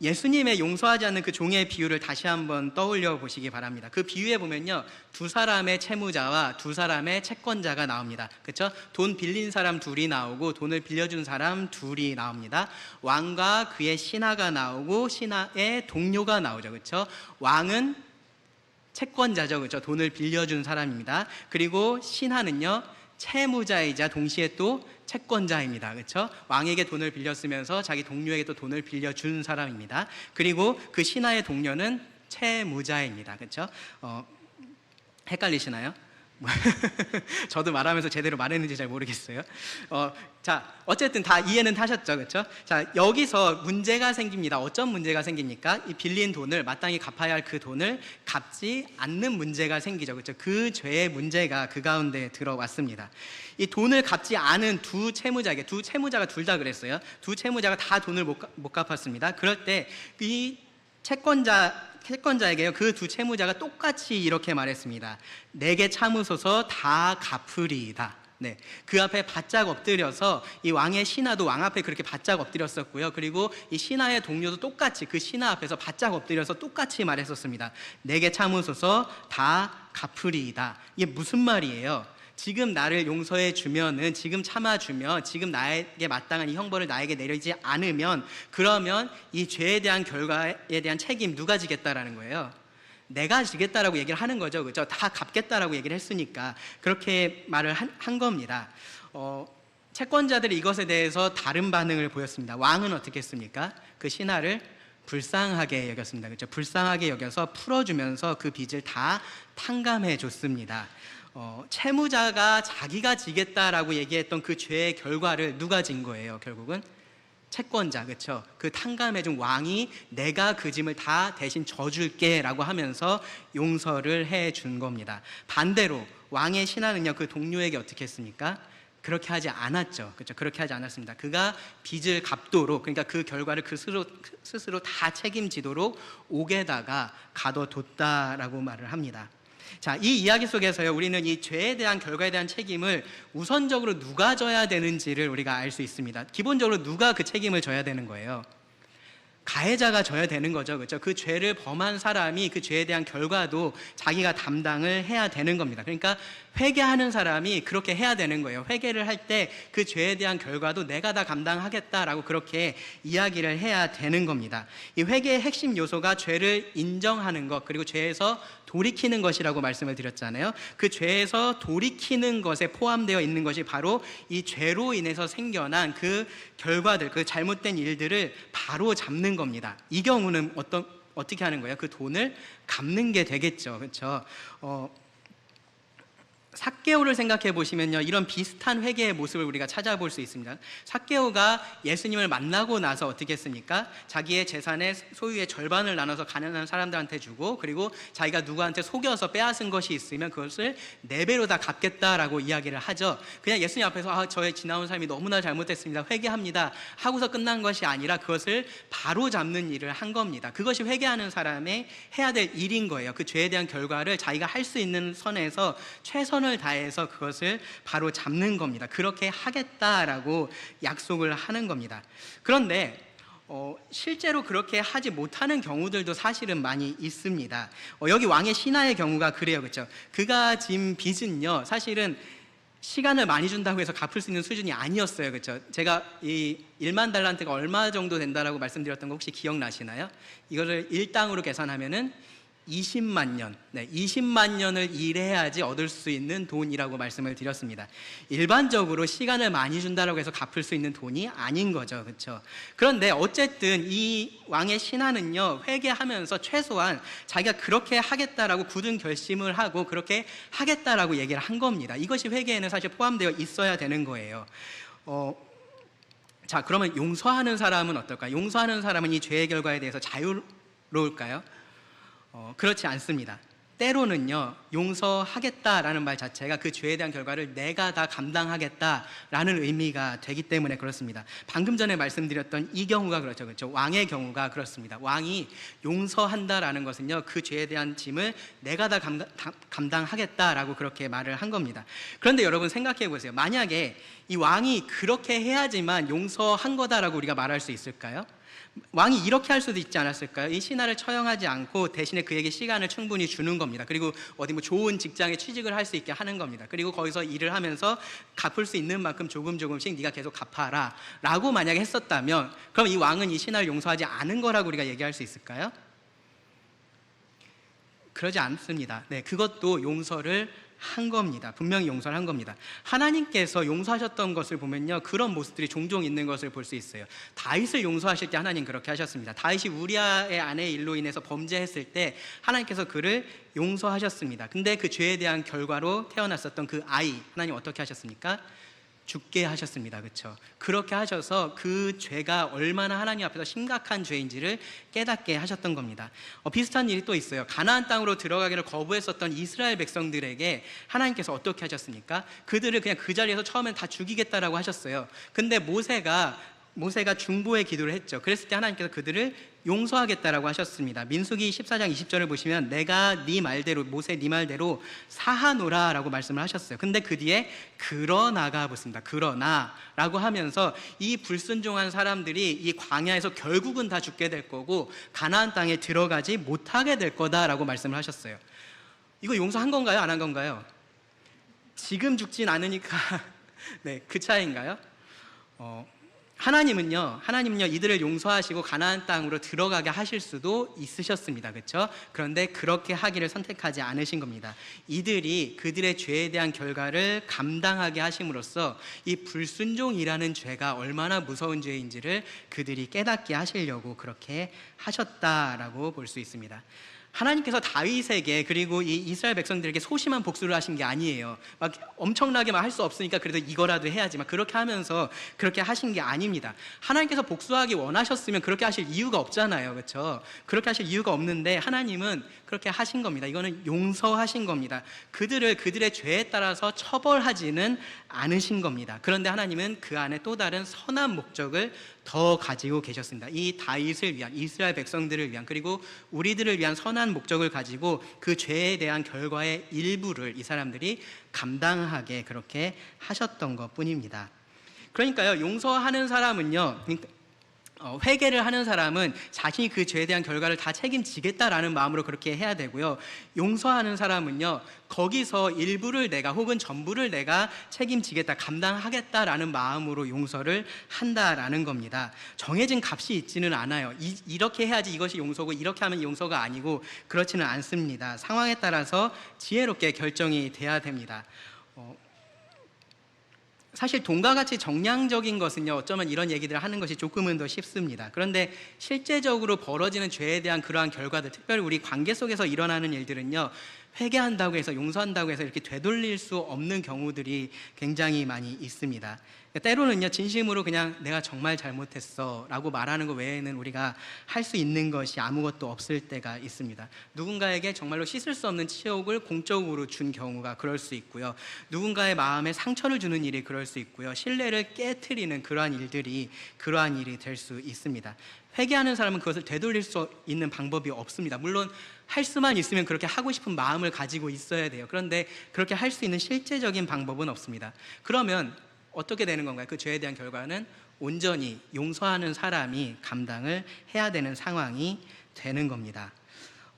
예수님의 용서하지 않는 그 종의 비유를 다시 한번 떠올려 보시기 바랍니다. 그 비유에 보면요, 두 사람의 채무자와 두 사람의 채권자가 나옵니다. 그렇죠? 돈 빌린 사람 둘이 나오고 돈을 빌려준 사람 둘이 나옵니다. 왕과 그의 신하가 나오고 신하의 동료가 나오죠. 그렇죠? 왕은 채권자죠, 그렇죠? 돈을 빌려준 사람입니다. 그리고 신하는요, 채무자이자 동시에 또 채권자입니다. 그렇죠? 왕에게 돈을 빌렸으면서 자기 동료에게 또 돈을 빌려준 사람입니다. 그리고 그 신하의 동료는 채무자입니다. 그렇죠? 헷갈리시나요? 저도 말하면서 제대로 말했는지 잘 모르겠어요. 자, 어쨌든 다 이해는 하셨죠, 그렇죠? 자, 여기서 문제가 생깁니다. 어떤 문제가 생깁니까? 이 빌린 돈을, 마땅히 갚아야 할 그 돈을 갚지 않는 문제가 생기죠, 그렇죠? 그 죄의 문제가 그 가운데 들어왔습니다. 이 돈을 갚지 않은 두 채무자가 둘 다 그랬어요. 두 채무자가 다 돈을 못 갚았습니다. 그럴 때 이 채권자에게요, 그 두 채무자가 똑같이 이렇게 말했습니다. 내게 참으소서, 다 갚으리이다. 네, 그 앞에 바짝 엎드려서, 이 왕의 신하도 왕 앞에 그렇게 바짝 엎드렸었고요, 그리고 이 신하의 동료도 똑같이 그 신하 앞에서 바짝 엎드려서 똑같이 말했었습니다. 내게 참으소서, 다 갚으리이다. 이게 무슨 말이에요? 지금 나를 용서해 주면은, 지금 참아주면, 지금 나에게 마땅한 이 형벌을 나에게 내리지 않으면, 그러면 이 죄에 대한 결과에 대한 책임 누가 지겠다라는 거예요. 내가 지겠다라고 얘기를 하는 거죠. 그죠? 다 갚겠다라고 얘기를 했으니까 그렇게 말을 한 겁니다. 채권자들이 이것에 대해서 다른 반응을 보였습니다. 왕은 어떻게 했습니까? 그 신하를 불쌍하게 여겼습니다. 그렇죠? 불쌍하게 여겨서 풀어주면서 그 빚을 다 탕감해 줬습니다. 채무자가 자기가 지겠다라고 얘기했던 그 죄의 결과를 누가 진 거예요? 결국은 채권자, 그렇죠? 그 탕감해준 왕이 내가 그 짐을 다 대신 져줄게 라고 하면서 용서를 해준 겁니다. 반대로 왕의 신하는요, 그 동료에게 어떻게 했습니까? 그렇게 하지 않았죠. 그렇죠? 그렇게 하지 않았습니다. 그가 빚을 갚도록, 그러니까 그 결과를 그 스스로 다 책임지도록 옥에다가 가둬뒀다라고 말을 합니다. 자, 이 이야기 속에서요, 우리는 이 죄에 대한 결과에 대한 책임을 우선적으로 누가 져야 되는지를 우리가 알 수 있습니다. 기본적으로 누가 그 책임을 져야 되는 거예요? 가해자가 져야 되는 거죠. 그렇죠? 그 죄를 범한 사람이 그 죄에 대한 결과도 자기가 담당을 해야 되는 겁니다. 그러니까 회개하는 사람이 그렇게 해야 되는 거예요. 회개를 할 때 그 죄에 대한 결과도 내가 다 감당하겠다라고 그렇게 이야기를 해야 되는 겁니다. 이 회개의 핵심 요소가 죄를 인정하는 것, 그리고 죄에서 돌이키는 것이라고 말씀을 드렸잖아요. 그 죄에서 돌이키는 것에 포함되어 있는 것이 바로 이 죄로 인해서 생겨난 그 결과들, 그 잘못된 일들을 바로 잡는 겁니다. 이 경우는 어떻게 하는 거예요? 그 돈을 갚는 게 되겠죠. 그렇죠? 삭개오를 생각해 보시면요, 이런 비슷한 회개의 모습을 우리가 찾아볼 수 있습니다. 삭개오가 예수님을 만나고 나서 어떻게 했습니까? 자기의 재산의 소유의 절반을 나눠서 가난한 사람들한테 주고, 그리고 자기가 누구한테 속여서 빼앗은 것이 있으면 그것을 4배로 다 갚겠다라고 이야기를 하죠. 그냥 예수님 앞에서 저의 지나온 삶이 너무나 잘못됐습니다, 회개합니다 하고서 끝난 것이 아니라 그것을 바로 잡는 일을 한 겁니다. 그것이 회개하는 사람의 해야 될 일인 거예요. 그 죄에 대한 결과를 자기가 할 수 있는 선에서 최선을 다해서 그것을 바로 잡는 겁니다. 그렇게 하겠다라고 약속을 하는 겁니다. 그런데 실제로 그렇게 하지 못하는 경우들도 사실은 많이 있습니다. 여기 왕의 신하의 경우가 그래요. 그렇죠? 그가 진 빚은요, 사실은 시간을 많이 준다고 해서 갚을 수 있는 수준이 아니었어요. 그렇죠? 제가 이 1만 달란트가 얼마 정도 된다라고 말씀드렸던 거 혹시 기억나시나요? 이거를 일당으로 계산하면은 20만 년, 20만 년을 일해야지 얻을 수 있는 돈이라고 말씀을 드렸습니다. 일반적으로 시간을 많이 준다고 해서 갚을 수 있는 돈이 아닌 거죠. 그렇죠? 그런데 어쨌든 이 왕의 신하는요, 회개하면서 최소한 자기가 그렇게 하겠다라고 굳은 결심을 하고 그렇게 하겠다라고 얘기를 한 겁니다. 이것이 회개에는 사실 포함되어 있어야 되는 거예요. 자, 그러면 용서하는 사람은 어떨까요? 용서하는 사람은 이 죄의 결과에 대해서 자유로울까요? 그렇지 않습니다. 때로는요, 용서하겠다라는 말 자체가 그 죄에 대한 결과를 내가 다 감당하겠다라는 의미가 되기 때문에 그렇습니다. 방금 전에 말씀드렸던 이 경우가 그렇죠. 그렇죠? 왕의 경우가 그렇습니다. 왕이 용서한다라는 것은요, 그 죄에 대한 짐을 내가 다 감당하겠다라고 그렇게 말을 한 겁니다. 그런데 여러분 생각해 보세요. 만약에 이 왕이 그렇게 해야지만 용서한 거다라고 우리가 말할 수 있을까요? 왕이 이렇게 할 수도 있지 않았을까요? 이 신하를 처형하지 않고 대신에 그에게 시간을 충분히 주는 겁니다. 그리고 어디 뭐 좋은 직장에 취직을 할 수 있게 하는 겁니다. 그리고 거기서 일을 하면서 갚을 수 있는 만큼 조금씩 네가 계속 갚아라 라고 만약에 했었다면, 그럼 이 왕은 이 신하를 용서하지 않은 거라고 우리가 얘기할 수 있을까요? 그러지 않습니다. 그것도 용서를 한 겁니다. 분명히 용서를 한 겁니다. 하나님께서 용서하셨던 것을 보면요, 그런 모습들이 종종 있는 것을 볼 수 있어요. 다윗을 용서하실 때 하나님 그렇게 하셨습니다. 다윗이 우리아의 아내의 일로 인해서 범죄했을 때 하나님께서 그를 용서하셨습니다. 근데 그 죄에 대한 결과로 태어났었던 그 아이, 하나님 어떻게 하셨습니까? 죽게 하셨습니다. 그렇죠? 그렇게 하셔서 그 죄가 얼마나 하나님 앞에서 심각한 죄인지를 깨닫게 하셨던 겁니다. 비슷한 일이 또 있어요. 가나안 땅으로 들어가기를 거부했었던 이스라엘 백성들에게 하나님께서 어떻게 하셨습니까? 그들을 그냥 그 자리에서 처음엔 다 죽이겠다라고 하셨어요. 근데 모세가 중보의 기도를 했죠. 그랬을 때 하나님께서 그들을 용서하겠다라고 하셨습니다. 민수기 14장 20절을 보시면 내가 네 말대로, 모세 네 말대로 사하노라 라고 말씀을 하셨어요. 근데 그 뒤에 그러나가 붙습니다. 그러나 라고 하면서 이 불순종한 사람들이 이 광야에서 결국은 다 죽게 될 거고 가나안 땅에 들어가지 못하게 될 거다라고 말씀을 하셨어요. 이거 용서한 건가요? 안 한 건가요? 지금 죽진 않으니까 네, 그 차이인가요? 하나님은요 이들을 용서하시고 가나안 땅으로 들어가게 하실 수도 있으셨습니다. 그렇죠? 그런데 그렇게 하기를 선택하지 않으신 겁니다. 이들이 그들의 죄에 대한 결과를 감당하게 하심으로써 이 불순종이라는 죄가 얼마나 무서운 죄인지를 그들이 깨닫게 하시려고 그렇게 하셨다라고 볼 수 있습니다. 하나님께서 다윗에게 그리고 이 이스라엘 백성들에게 소심한 복수를 하신 게 아니에요. 막 엄청나게 막 할 수 없으니까 그래도 이거라도 해야지 막 그렇게 하면서 그렇게 하신 게 아닙니다. 하나님께서 복수하기 원하셨으면 그렇게 하실 이유가 없잖아요. 그렇죠? 그렇게 하실 이유가 없는데 하나님은 그렇게 하신 겁니다. 이거는 용서하신 겁니다. 그들의 죄에 따라서 처벌하지는 않으신 겁니다. 그런데 하나님은 그 안에 또 다른 선한 목적을 더 가지고 계셨습니다. 이 다윗을 위한, 이스라엘 백성들을 위한, 그리고 우리들을 위한 선한 목적을 가지고 그 죄에 대한 결과의 일부를 이 사람들이 감당하게 그렇게 하셨던 것 뿐입니다. 그러니까요, 용서하는 사람은요, 회개를 하는 사람은 자신이 그 죄에 대한 결과를 다 책임지겠다라는 마음으로 그렇게 해야 되고요. 용서하는 사람은요, 거기서 일부를 내가 혹은 전부를 내가 책임지겠다, 감당하겠다라는 마음으로 용서를 한다라는 겁니다. 정해진 값이 있지는 않아요. 이렇게 해야지 이것이 용서고 이렇게 하면 용서가 아니고 그렇지는 않습니다. 상황에 따라서 지혜롭게 결정이 돼야 됩니다. 사실 돈과 같이 정량적인 것은요, 어쩌면 이런 얘기들을 하는 것이 조금은 더 쉽습니다. 그런데 실제적으로 벌어지는 죄에 대한 그러한 결과들, 특별히 우리 관계 속에서 일어나는 일들은요, 회개한다고 해서, 용서한다고 해서 이렇게 되돌릴 수 없는 경우들이 굉장히 많이 있습니다. 때로는요, 진심으로 그냥 내가 정말 잘못했어 라고 말하는 것 외에는 우리가 할 수 있는 것이 아무것도 없을 때가 있습니다. 누군가에게 정말로 씻을 수 없는 치욕을 공적으로 준 경우가 그럴 수 있고요, 누군가의 마음에 상처를 주는 일이 그럴 수 있고요, 신뢰를 깨트리는 그러한 일이 될 수 있습니다. 회개하는 사람은 그것을 되돌릴 수 있는 방법이 없습니다. 물론 할 수만 있으면 그렇게 하고 싶은 마음을 가지고 있어야 돼요. 그런데 그렇게 할 수 있는 실제적인 방법은 없습니다. 그러면 어떻게 되는 건가요? 그 죄에 대한 결과는 온전히 용서하는 사람이 감당을 해야 되는 상황이 되는 겁니다.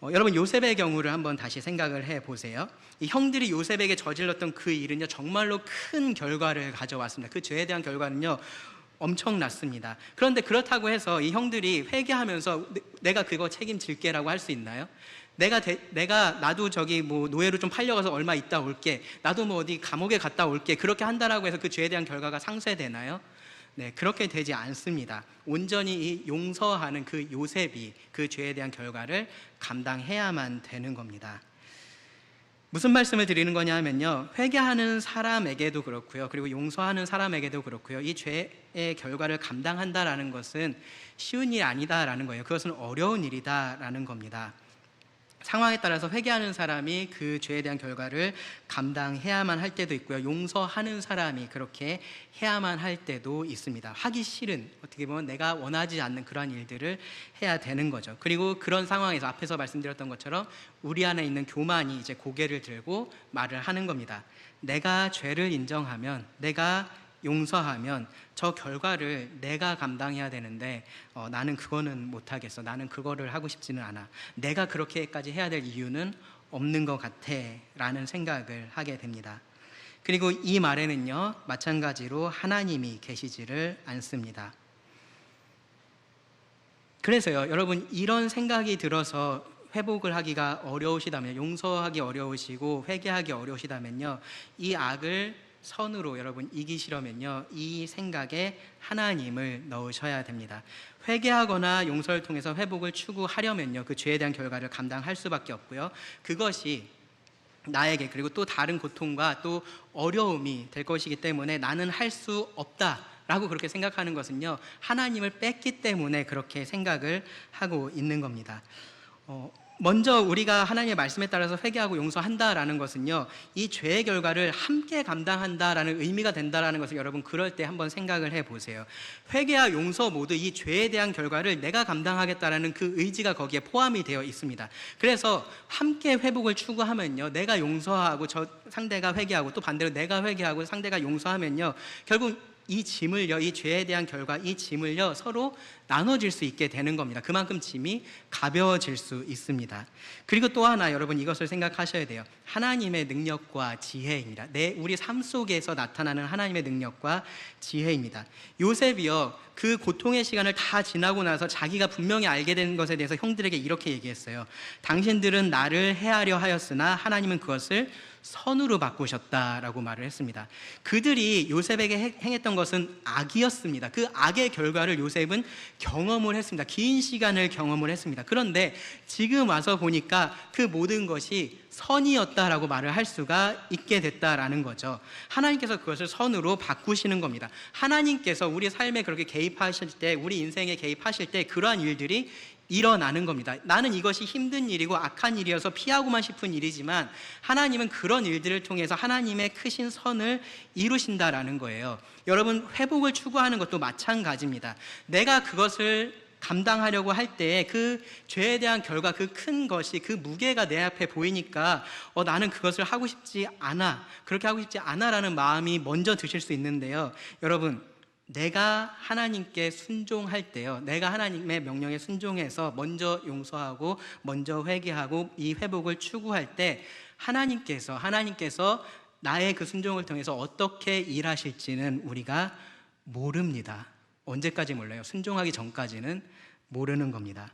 여러분, 요셉의 경우를 한번 다시 생각을 해보세요. 이 형들이 요셉에게 저질렀던 그 일은요, 정말로 큰 결과를 가져왔습니다. 그 죄에 대한 결과는요, 엄청났습니다. 그런데 그렇다고 해서 이 형들이 회개하면서 내가 그거 책임질게라고 할 수 있나요? 나도 저기 뭐 노예로 좀 팔려가서 얼마 있다 올게, 나도 뭐 어디 감옥에 갔다 올게, 그렇게 한다라고 해서 그 죄에 대한 결과가 상쇄되나요? 네, 그렇게 되지 않습니다. 온전히 이 용서하는 그 요셉이 그 죄에 대한 결과를 감당해야만 되는 겁니다. 무슨 말씀을 드리는 거냐 하면요, 회개하는 사람에게도 그렇고요, 그리고 용서하는 사람에게도 그렇고요, 이 죄의 결과를 감당한다라는 것은 쉬운 일이 아니다라는 거예요. 그것은 어려운 일이다라는 겁니다. 상황에 따라서 회개하는 사람이 그 죄에 대한 결과를 감당해야만 할 때도 있고요, 용서하는 사람이 그렇게 해야만 할 때도 있습니다. 하기 싫은, 어떻게 보면 내가 원하지 않는 그러한 일들을 해야 되는 거죠. 그리고 그런 상황에서 앞에서 말씀드렸던 것처럼 우리 안에 있는 교만이 이제 고개를 들고 말을 하는 겁니다. 내가 죄를 인정하면, 내가 용서하면 저 결과를 내가 감당해야 되는데 나는 그거는 못하겠어, 나는 그거를 하고 싶지는 않아, 내가 그렇게까지 해야 될 이유는 없는 것 같아 라는 생각을 하게 됩니다. 그리고 이 말에는요, 마찬가지로 하나님이 계시지를 않습니다. 그래서요, 여러분, 이런 생각이 들어서 회복을 하기가 어려우시다면, 용서하기 어려우시고 회개하기 어려우시다면요, 이 악을 선으로 여러분 이기시려면요, 이 생각에 하나님을 넣으셔야 됩니다. 회개하거나 용서를 통해서 회복을 추구하려면요, 그 죄에 대한 결과를 감당할 수밖에 없고요, 그것이 나에게 그리고 또 다른 고통과 또 어려움이 될 것이기 때문에 나는 할 수 없다 라고 그렇게 생각하는 것은요, 하나님을 뺐기 때문에 그렇게 생각을 하고 있는 겁니다. 먼저 우리가 하나님의 말씀에 따라서 회개하고 용서한다라는 것은요, 이 죄의 결과를 함께 감당한다라는 의미가 된다라는 것을 여러분 그럴 때 한번 생각을 해보세요. 회개와 용서 모두 이 죄에 대한 결과를 내가 감당하겠다라는 그 의지가 거기에 포함이 되어 있습니다. 그래서 함께 회복을 추구하면요, 내가 용서하고 저 상대가 회개하고 또 반대로 내가 회개하고 상대가 용서하면요, 결국 이 짐을요, 이 죄에 대한 결과, 이 짐을요 서로 나눠질 수 있게 되는 겁니다. 그만큼 짐이 가벼워질 수 있습니다. 그리고 또 하나 여러분 이것을 생각하셔야 돼요. 하나님의 능력과 지혜입니다. 우리 삶 속에서 나타나는 하나님의 능력과 지혜입니다. 요셉이요, 그 고통의 시간을 다 지나고 나서 자기가 분명히 알게 된 것에 대해서 형들에게 이렇게 얘기했어요. 당신들은 나를 해하려 하였으나 하나님은 그것을 선으로 바꾸셨다라고 말을 했습니다. 그들이 요셉에게 행했던 것은 악이었습니다. 그 악의 결과를 요셉은 경험을 했습니다. 긴 시간을 경험을 했습니다. 그런데 지금 와서 보니까 그 모든 것이 선이었다라고 말을 할 수가 있게 됐다라는 거죠. 하나님께서 그것을 선으로 바꾸시는 겁니다. 하나님께서 우리 삶에 그렇게 개입하실 때, 우리 인생에 개입하실 때 그러한 일들이 일어나는 겁니다. 나는 이것이 힘든 일이고 악한 일이어서 피하고만 싶은 일이지만 하나님은 그런 일들을 통해서 하나님의 크신 선을 이루신다라는 거예요. 여러분, 회복을 추구하는 것도 마찬가지입니다. 내가 그것을 감당하려고 할 때 그 죄에 대한 결과, 그 큰 것이, 그 무게가 내 앞에 보이니까 나는 그것을 하고 싶지 않아, 그렇게 하고 싶지 않아라는 마음이 먼저 드실 수 있는데요. 여러분, 내가 하나님께 순종할 때요, 내가 하나님의 명령에 순종해서 먼저 용서하고 먼저 회개하고 이 회복을 추구할 때 하나님께서 나의 그 순종을 통해서 어떻게 일하실지는 우리가 모릅니다. 언제까지 몰라요? 순종하기 전까지는 모르는 겁니다.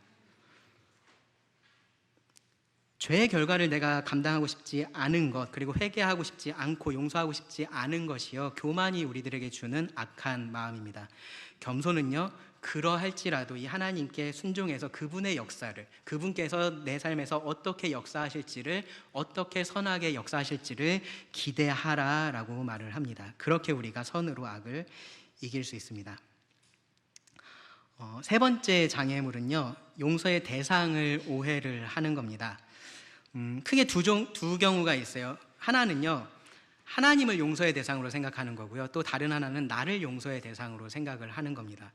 죄의 결과를 내가 감당하고 싶지 않은 것, 그리고 회개하고 싶지 않고 용서하고 싶지 않은 것이요, 교만이 우리들에게 주는 악한 마음입니다. 겸손은요, 그러할지라도 이 하나님께 순종해서 그분의 역사를, 그분께서 내 삶에서 어떻게 역사하실지를, 어떻게 선하게 역사하실지를 기대하라라고 말을 합니다. 그렇게 우리가 선으로 악을 이길 수 있습니다. 세 번째 장애물은요, 용서의 대상을 오해를 하는 겁니다. 크게 두 경우가 있어요. 하나는요, 하나님을 용서의 대상으로 생각하는 거고요. 또 다른 하나는 나를 용서의 대상으로 생각을 하는 겁니다.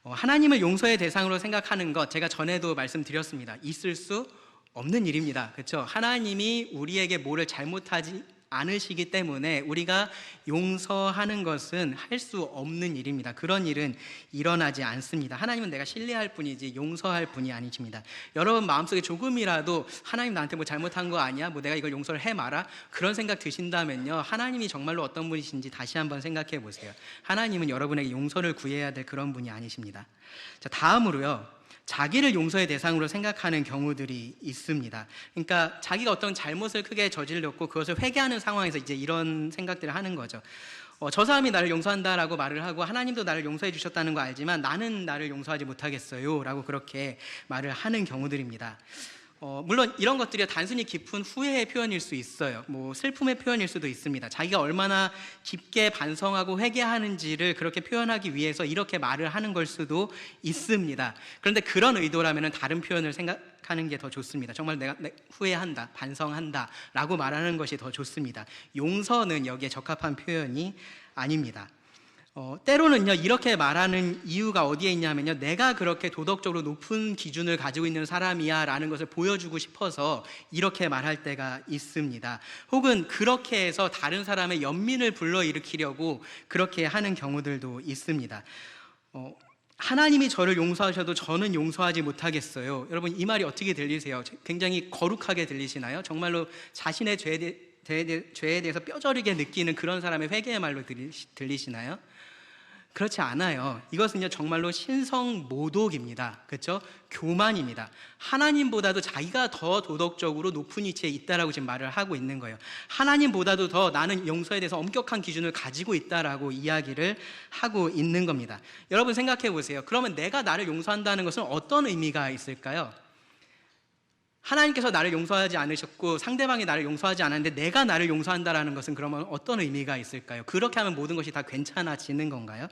하나님을 용서의 대상으로 생각하는 것, 제가 전에도 말씀드렸습니다. 있을 수 없는 일입니다. 그렇죠? 하나님이 우리에게 뭐를 잘못하지 않으시기 때문에 우리가 용서하는 것은 할 수 없는 일입니다. 그런 일은 일어나지 않습니다. 하나님은 내가 신뢰할 뿐이지 용서할 분이 아니십니다. 여러분 마음속에 조금이라도 하나님 나한테 뭐 잘못한 거 아니야? 뭐 내가 이걸 용서를 해마라? 그런 생각 드신다면요, 하나님이 정말로 어떤 분이신지 다시 한번 생각해 보세요. 하나님은 여러분에게 용서를 구해야 될 그런 분이 아니십니다. 자, 다음으로요, 자기를 용서의 대상으로 생각하는 경우들이 있습니다. 그러니까 자기가 어떤 잘못을 크게 저질렀고 그것을 회개하는 상황에서 이제 이런 생각들을 하는 거죠. 저 사람이 나를 용서한다라고 말을 하고 하나님도 나를 용서해 주셨다는 거 알지만 나는 나를 용서하지 못하겠어요 라고 그렇게 말을 하는 경우들입니다. 물론 이런 것들이 단순히 깊은 후회의 표현일 수 있어요. 뭐 슬픔의 표현일 수도 있습니다. 자기가 얼마나 깊게 반성하고 회개하는지를 그렇게 표현하기 위해서 이렇게 말을 하는 걸 수도 있습니다. 그런데 그런 의도라면 다른 표현을 생각하는 게 더 좋습니다. 정말 내가 후회한다, 반성한다 라고 말하는 것이 더 좋습니다. 용서는 여기에 적합한 표현이 아닙니다. 때로는요, 이렇게 말하는 이유가 어디에 있냐면요, 내가 그렇게 도덕적으로 높은 기준을 가지고 있는 사람이야 라는 것을 보여주고 싶어서 이렇게 말할 때가 있습니다. 혹은 그렇게 해서 다른 사람의 연민을 불러일으키려고 그렇게 하는 경우들도 있습니다. 하나님이 저를 용서하셔도 저는 용서하지 못하겠어요. 여러분, 이 말이 어떻게 들리세요? 굉장히 거룩하게 들리시나요? 정말로 자신의 죄에 대해서 뼈저리게 느끼는 그런 사람의 회개의 말로 들리시나요? 그렇지 않아요. 이것은요, 정말로 신성모독입니다. 그렇죠? 교만입니다. 하나님보다도 자기가 더 도덕적으로 높은 위치에 있다라고 지금 말을 하고 있는 거예요. 하나님보다도 더 나는 용서에 대해서 엄격한 기준을 가지고 있다라고 이야기를 하고 있는 겁니다. 여러분 생각해 보세요. 그러면 내가 나를 용서한다는 것은 어떤 의미가 있을까요? 하나님께서 나를 용서하지 않으셨고 상대방이 나를 용서하지 않았는데 내가 나를 용서한다라는 것은 그러면 어떤 의미가 있을까요? 그렇게 하면 모든 것이 다 괜찮아지는 건가요?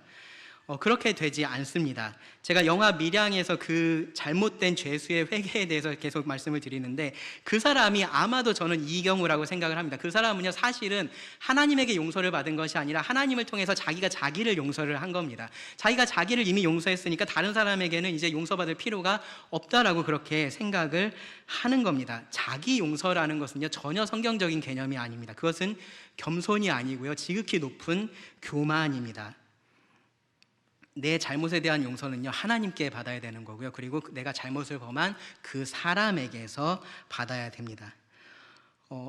그렇게 되지 않습니다. 제가 영화 밀양에서 그 잘못된 죄수의 회개에 대해서 계속 말씀을 드리는데 그 사람이 아마도 저는 이 경우라고 생각을 합니다. 그 사람은요, 사실은 하나님에게 용서를 받은 것이 아니라 하나님을 통해서 자기가 자기를 용서를 한 겁니다. 자기가 자기를 이미 용서했으니까 다른 사람에게는 이제 용서받을 필요가 없다라고 그렇게 생각을 하는 겁니다. 자기 용서라는 것은요, 전혀 성경적인 개념이 아닙니다. 그것은 겸손이 아니고요, 지극히 높은 교만입니다. 내 잘못에 대한 용서는요, 하나님께 받아야 되는 거고요. 그리고 내가 잘못을 범한 그 사람에게서 받아야 됩니다.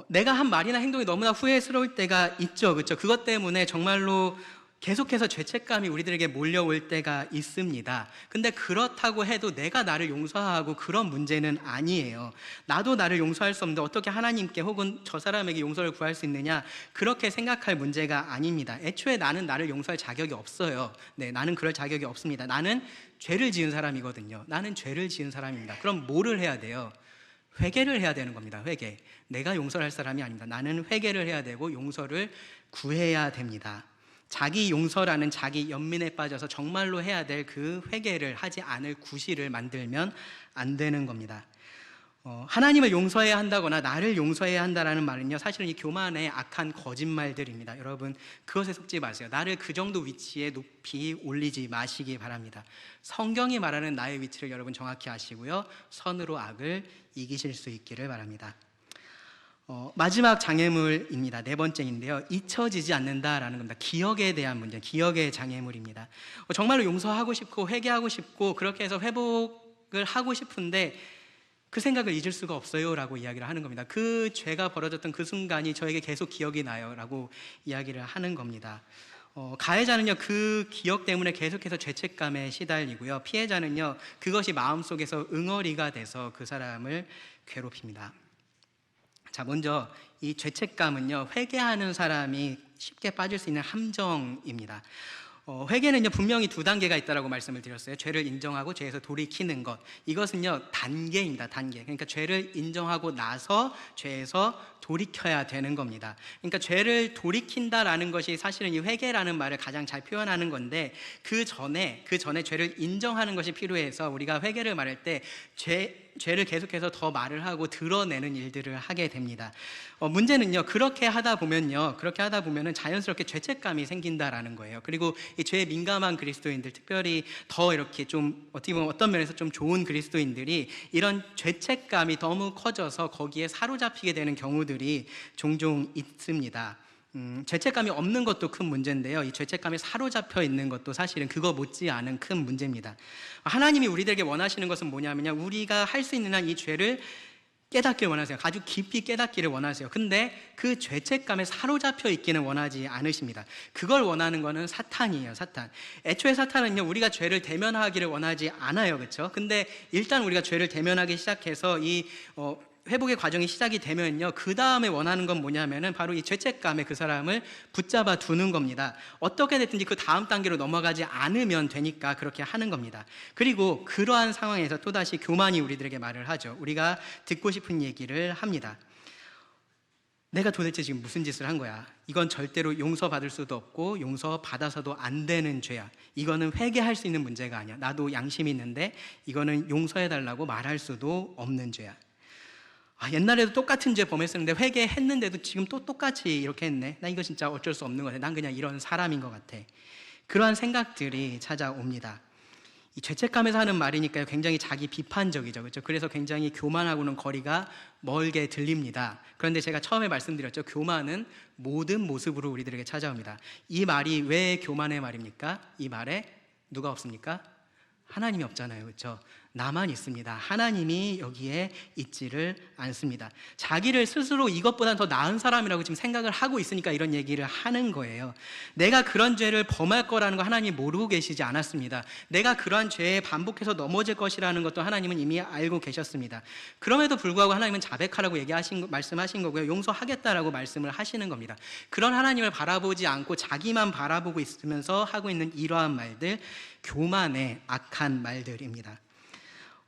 내가 한 말이나 행동이 너무나 후회스러울 때가 있죠. 그렇죠? 그것 때문에 정말로 계속해서 죄책감이 우리들에게 몰려올 때가 있습니다. 근데 그렇다고 해도 내가 나를 용서하고 그런 문제는 아니에요. 나도 나를 용서할 수 없는데 어떻게 하나님께 혹은 저 사람에게 용서를 구할 수 있느냐, 그렇게 생각할 문제가 아닙니다. 애초에 나는 나를 용서할 자격이 없어요. 네, 나는 그럴 자격이 없습니다. 나는 죄를 지은 사람이거든요. 나는 죄를 지은 사람입니다. 그럼 뭐를 해야 돼요? 회개를 해야 되는 겁니다. 회개. 내가 용서를 할 사람이 아닙니다. 나는 회개를 해야 되고 용서를 구해야 됩니다. 자기 용서라는 자기 연민에 빠져서 정말로 해야 될 그 회개를 하지 않을 구실을 만들면 안 되는 겁니다. 하나님을 용서해야 한다거나 나를 용서해야 한다라는 말은요, 사실은 이 교만의 악한 거짓말들입니다. 여러분, 그것에 속지 마세요. 나를 그 정도 위치에 높이 올리지 마시기 바랍니다. 성경이 말하는 나의 위치를 여러분 정확히 아시고요, 선으로 악을 이기실 수 있기를 바랍니다. 마지막 장애물입니다. 네 번째인데요, 잊혀지지 않는다라는 겁니다. 기억에 대한 문제, 기억의 장애물입니다. 정말로 용서하고 싶고 회개하고 싶고 그렇게 해서 회복을 하고 싶은데 그 생각을 잊을 수가 없어요 라고 이야기를 하는 겁니다. 그 죄가 벌어졌던 그 순간이 저에게 계속 기억이 나요 라고 이야기를 하는 겁니다. 가해자는요, 그 기억 때문에 계속해서 죄책감에 시달리고요, 피해자는요, 그것이 마음속에서 응어리가 돼서 그 사람을 괴롭힙니다. 자, 먼저 이 죄책감은요, 회개하는 사람이 쉽게 빠질 수 있는 함정입니다. 회개는요, 분명히 두 단계가 있다라고 말씀을 드렸어요. 죄를 인정하고 죄에서 돌이키는 것. 이것은요, 단계입니다. 단계. 그러니까 죄를 인정하고 나서 죄에서 돌이켜야 되는 겁니다. 그러니까 죄를 돌이킨다라는 것이 사실은 이 회개라는 말을 가장 잘 표현하는 건데, 그 전에 죄를 인정하는 것이 필요해서 우리가 회개를 말할 때 죄를 계속해서 더 말을 하고 드러내는 일들을 하게 됩니다. 문제는요, 그렇게 하다 보면은 자연스럽게 죄책감이 생긴다라는 거예요. 그리고 이 죄에 민감한 그리스도인들, 특별히 더 이렇게 좀 어떻게 보면 어떤 면에서 좀 좋은 그리스도인들이 이런 죄책감이 너무 커져서 거기에 사로잡히게 되는 경우들이 종종 있습니다. 죄책감이 없는 것도 큰 문제인데요, 이 죄책감에 사로잡혀 있는 것도 사실은 그거 못지않은 큰 문제입니다. 하나님이 우리들에게 원하시는 것은 뭐냐면요, 우리가 할 수 있는 한 이 죄를 깨닫기를 원하세요. 아주 깊이 깨닫기를 원하세요. 근데 그 죄책감에 사로잡혀 있기는 원하지 않으십니다. 그걸 원하는 거는 사탄이에요. 사탄. 애초에 사탄은요, 우리가 죄를 대면하기를 원하지 않아요. 그렇죠? 근데 일단 우리가 죄를 대면하기 시작해서 이 회복의 과정이 시작이 되면요, 그 다음에 원하는 건 뭐냐면은 바로 이 죄책감에 그 사람을 붙잡아 두는 겁니다. 어떻게 됐든지 그 다음 단계로 넘어가지 않으면 되니까 그렇게 하는 겁니다. 그리고 그러한 상황에서 또다시 교만이 우리들에게 말을 하죠. 우리가 듣고 싶은 얘기를 합니다. 내가 도대체 지금 무슨 짓을 한 거야? 이건 절대로 용서받을 수도 없고 용서받아서도 안 되는 죄야. 이거는 회개할 수 있는 문제가 아니야. 나도 양심이 있는데 이거는 용서해달라고 말할 수도 없는 죄야. 옛날에도 똑같은 죄 범했었는데 회개했는데도 지금 또 똑같이 이렇게 했네. 나 이거 진짜 어쩔 수 없는 것 같아. 난 그냥 이런 사람인 것 같아. 그러한 생각들이 찾아옵니다. 이 죄책감에서 하는 말이니까요, 굉장히 자기 비판적이죠. 그렇죠? 그래서 굉장히 교만하고는 거리가 멀게 들립니다. 그런데 제가 처음에 말씀드렸죠. 교만은 모든 모습으로 우리들에게 찾아옵니다. 이 말이 왜 교만의 말입니까? 이 말에 누가 없습니까? 하나님이 없잖아요. 그렇죠? 나만 있습니다. 하나님이 여기에 있지를 않습니다. 자기를 스스로 이것보다 더 나은 사람이라고 지금 생각을 하고 있으니까 이런 얘기를 하는 거예요. 내가 그런 죄를 범할 거라는 거 하나님이 모르고 계시지 않았습니다. 내가 그러한 죄에 반복해서 넘어질 것이라는 것도 하나님은 이미 알고 계셨습니다. 그럼에도 불구하고 하나님은 자백하라고 말씀하신 거고요, 용서하겠다라고 말씀을 하시는 겁니다. 그런 하나님을 바라보지 않고 자기만 바라보고 있으면서 하고 있는 이러한 말들, 교만의 악한 말들입니다.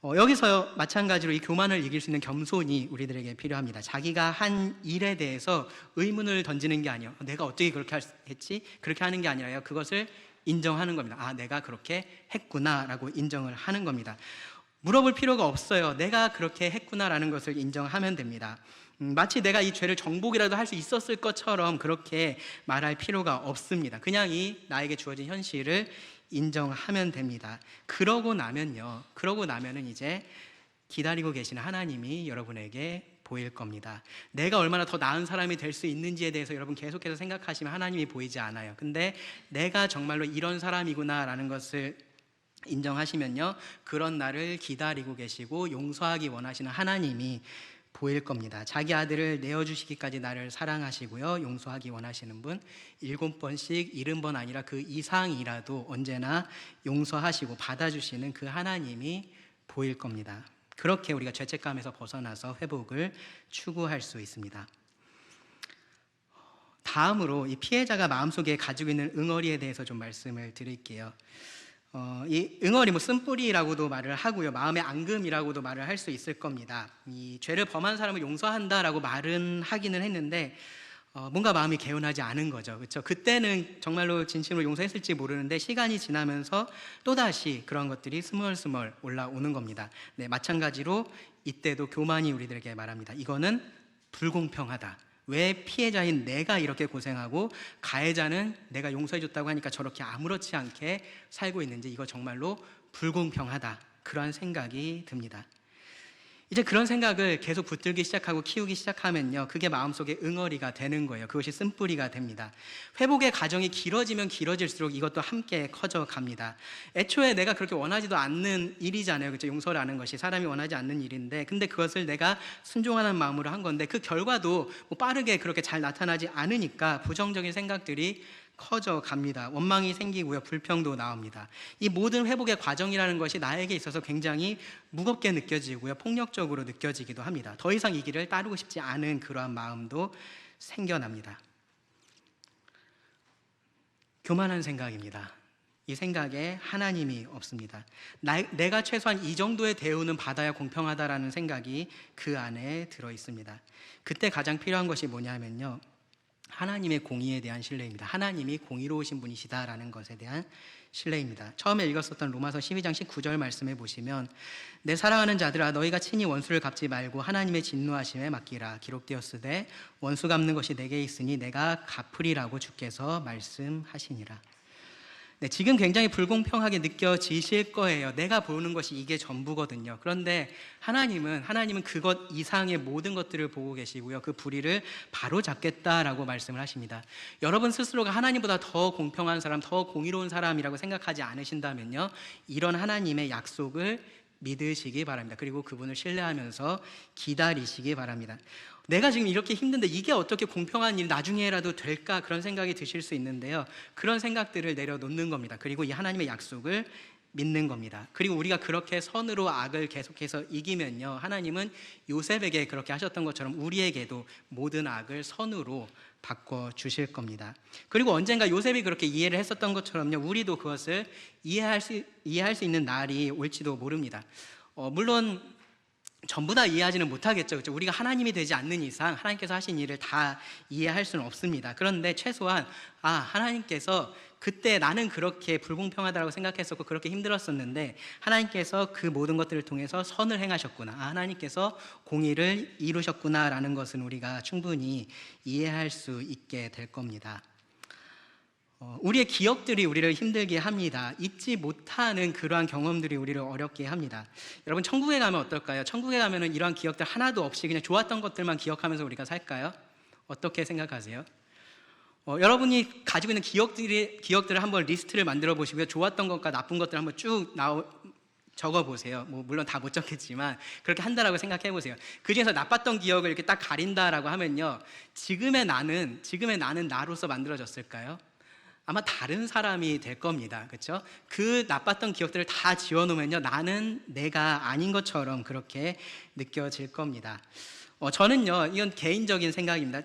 여기서 마찬가지로 이 교만을 이길 수 있는 겸손이 우리들에게 필요합니다. 자기가 한 일에 대해서 의문을 던지는 게 아니에요. 내가 어떻게 그렇게 했지? 그렇게 하는 게 아니라요, 그것을 인정하는 겁니다. 내가 그렇게 했구나라고 인정을 하는 겁니다. 물어볼 필요가 없어요. 내가 그렇게 했구나라는 것을 인정하면 됩니다. 마치 내가 이 죄를 정복이라도 할 수 있었을 것처럼 그렇게 말할 필요가 없습니다. 그냥 이 나에게 주어진 현실을 인정하면 됩니다. 그러고 나면은 이제 기다리고 계시는 하나님이 여러분에게 보일 겁니다. 내가 얼마나 더 나은 사람이 될 수 있는지에 대해서 여러분 계속해서 생각하시면 하나님이 보이지 않아요. 근데 내가 정말로 이런 사람이구나라는 것을 인정하시면요, 그런 나를 기다리고 계시고 용서하기 원하시는 하나님이 보일 겁니다. 자기 아들을 내어주시기까지 나를 사랑하시고요, 용서하기 원하시는 분 7번씩 70번 아니라 그 이상이라도 언제나 용서하시고 받아주시는 그 하나님이 보일 겁니다. 그렇게 우리가 죄책감에서 벗어나서 회복을 추구할 수 있습니다. 다음으로 이 피해자가 마음속에 가지고 있는 응어리에 대해서 좀 말씀을 드릴게요. 이 응어리, 쓴뿌리라고도 말을 하고요, 마음의 앙금이라고도 말을 할 수 있을 겁니다. 이 죄를 범한 사람을 용서한다라고 말은 하기는 했는데 뭔가 마음이 개운하지 않은 거죠. 그렇죠? 그때는 정말로 진심으로 용서했을지 모르는데 시간이 지나면서 또다시 그런 것들이 스멀스멀 올라오는 겁니다. 네, 마찬가지로 이때도 교만이 우리들에게 말합니다. 이거는 불공평하다. 왜 피해자인 내가 이렇게 고생하고 가해자는 내가 용서해줬다고 하니까 저렇게 아무렇지 않게 살고 있는지, 이거 정말로 불공평하다, 그런 생각이 듭니다. 이제 그런 생각을 계속 붙들기 시작하고 키우기 시작하면요, 그게 마음속에 응어리가 되는 거예요. 그것이 쓴뿌리가 됩니다. 회복의 과정이 길어지면 길어질수록 이것도 함께 커져갑니다. 애초에 내가 그렇게 원하지도 않는 일이잖아요. 그렇죠? 용서라는 것이 사람이 원하지 않는 일인데, 근데 그것을 내가 순종하는 마음으로 한 건데 그 결과도 빠르게 그렇게 잘 나타나지 않으니까 부정적인 생각들이 커져갑니다. 원망이 생기고요, 불평도 나옵니다. 이 모든 회복의 과정이라는 것이 나에게 있어서 굉장히 무겁게 느껴지고요, 폭력적으로 느껴지기도 합니다. 더 이상 이 길을 따르고 싶지 않은 그러한 마음도 생겨납니다. 교만한 생각입니다. 이 생각에 하나님이 없습니다. 내가 최소한 이 정도의 대우는 받아야 공평하다라는 생각이 그 안에 들어 있습니다. 그때 가장 필요한 것이 뭐냐면요, 하나님의 공의에 대한 신뢰입니다. 하나님이 공의로우신 분이시다라는 것에 대한 신뢰입니다. 처음에 읽었었던 로마서 12장 19절 말씀에 보시면, 내 사랑하는 자들아, 너희가 친히 원수를 갚지 말고 하나님의 진노하심에 맡기라. 기록되었으되 원수 갚는 것이 내게 있으니 내가 갚으리라고 주께서 말씀하시니라. 네, 지금 굉장히 불공평하게 느껴지실 거예요. 내가 보는 것이 이게 전부거든요. 그런데 하나님은 그것 이상의 모든 것들을 보고 계시고요, 그 불의를 바로 잡겠다라고 말씀을 하십니다. 여러분 스스로가 하나님보다 더 공평한 사람, 더 공의로운 사람이라고 생각하지 않으신다면요, 이런 하나님의 약속을 믿으시기 바랍니다. 그리고 그분을 신뢰하면서 기다리시기 바랍니다. 내가 지금 이렇게 힘든데 이게 어떻게 공평한 일 나중에라도 될까, 그런 생각이 드실 수 있는데요, 그런 생각들을 내려놓는 겁니다. 그리고 이 하나님의 약속을 믿는 겁니다. 그리고 우리가 그렇게 선으로 악을 계속해서 이기면요, 하나님은 요셉에게 그렇게 하셨던 것처럼 우리에게도 모든 악을 선으로 바꿔주실 겁니다. 그리고 언젠가 요셉이 그렇게 이해를 했었던 것처럼요, 우리도 그것을 이해할 수 있는 날이 올지도 모릅니다. 물론 전부 다 이해하지는 못하겠죠. 그렇죠? 우리가 하나님이 되지 않는 이상 하나님께서 하신 일을 다 이해할 수는 없습니다. 그런데 최소한 하나님께서 그때 나는 그렇게 불공평하다고 생각했었고 그렇게 힘들었었는데 하나님께서 그 모든 것들을 통해서 선을 행하셨구나, 하나님께서 공의를 이루셨구나라는 것은 우리가 충분히 이해할 수 있게 될 겁니다. 우리의 기억들이 우리를 힘들게 합니다. 잊지 못하는 그러한 경험들이 우리를 어렵게 합니다. 여러분, 천국에 가면 어떨까요? 천국에 가면은 이러한 기억들 하나도 없이 그냥 좋았던 것들만 기억하면서 우리가 살까요? 어떻게 생각하세요? 여러분이 가지고 있는 기억들을 한번 리스트를 만들어 보시고요, 좋았던 것과 나쁜 것들 한번 쭉 적어 보세요. 물론 다 못 적겠지만 그렇게 한다라고 생각해 보세요. 그 중에서 나빴던 기억을 이렇게 딱 가린다라고 하면요, 지금의 나는 나로서 만들어졌을까요? 아마 다른 사람이 될 겁니다. 그렇죠? 그 나빴던 기억들을 다 지워놓으면요, 나는 내가 아닌 것처럼 그렇게 느껴질 겁니다. 저는요, 이건 개인적인 생각입니다.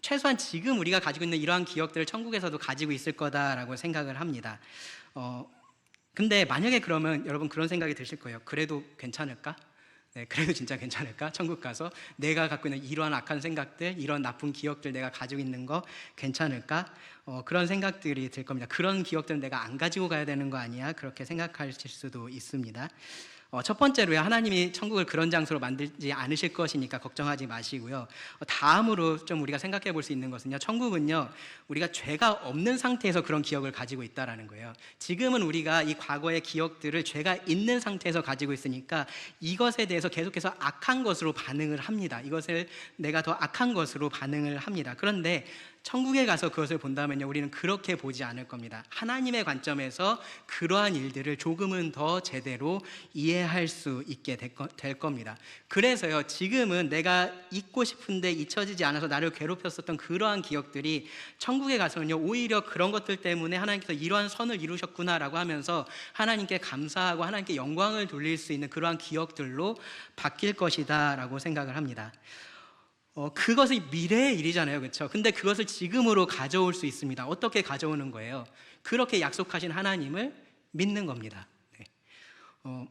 최소한 지금 우리가 가지고 있는 이러한 기억들을 천국에서도 가지고 있을 거다라고 생각을 합니다. 근데 만약에 그러면 여러분 그런 생각이 드실 거예요. 그래도 괜찮을까? 네, 그래도 진짜 괜찮을까? 천국 가서 내가 갖고 있는 이러한 악한 생각들, 이런 나쁜 기억들 내가 가지고 있는 거 괜찮을까? 그런 생각들이 들 겁니다. 그런 기억들은 내가 안 가지고 가야 되는 거 아니야? 그렇게 생각하실 수도 있습니다. 첫 번째로요, 하나님이 천국을 그런 장소로 만들지 않으실 것이니까 걱정하지 마시고요. 다음으로 좀 우리가 생각해 볼 수 있는 것은요, 천국은요, 우리가 죄가 없는 상태에서 그런 기억을 가지고 있다라는 거예요. 지금은 우리가 이 과거의 기억들을 죄가 있는 상태에서 가지고 있으니까 이것에 대해서 계속해서 악한 것으로 반응을 합니다. 이것을 내가 더 악한 것으로 반응을 합니다. 그런데 천국에 가서 그것을 본다면요, 우리는 그렇게 보지 않을 겁니다. 하나님의 관점에서 그러한 일들을 조금은 더 제대로 이해할 수 있게 될 겁니다. 그래서요, 지금은 내가 잊고 싶은데 잊혀지지 않아서 나를 괴롭혔었던 그러한 기억들이 천국에 가서는요, 오히려 그런 것들 때문에 하나님께서 이러한 선을 이루셨구나라고 하면서 하나님께 감사하고 하나님께 영광을 돌릴 수 있는 그러한 기억들로 바뀔 것이다 라고 생각을 합니다. 그것이 미래의 일이잖아요, 그렇죠? 근데 그것을 지금으로 가져올 수 있습니다. 어떻게 가져오는 거예요? 그렇게 약속하신 하나님을 믿는 겁니다. 네.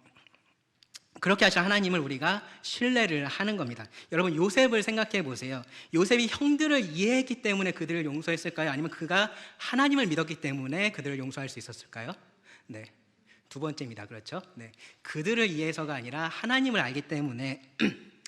그렇게 하신 하나님을 우리가 신뢰를 하는 겁니다. 여러분, 요셉을 생각해 보세요. 요셉이 형들을 이해했기 때문에 그들을 용서했을까요? 아니면 그가 하나님을 믿었기 때문에 그들을 용서할 수 있었을까요? 네, 두 번째입니다. 그렇죠? 네, 그들을 이해해서가 아니라 하나님을 알기 때문에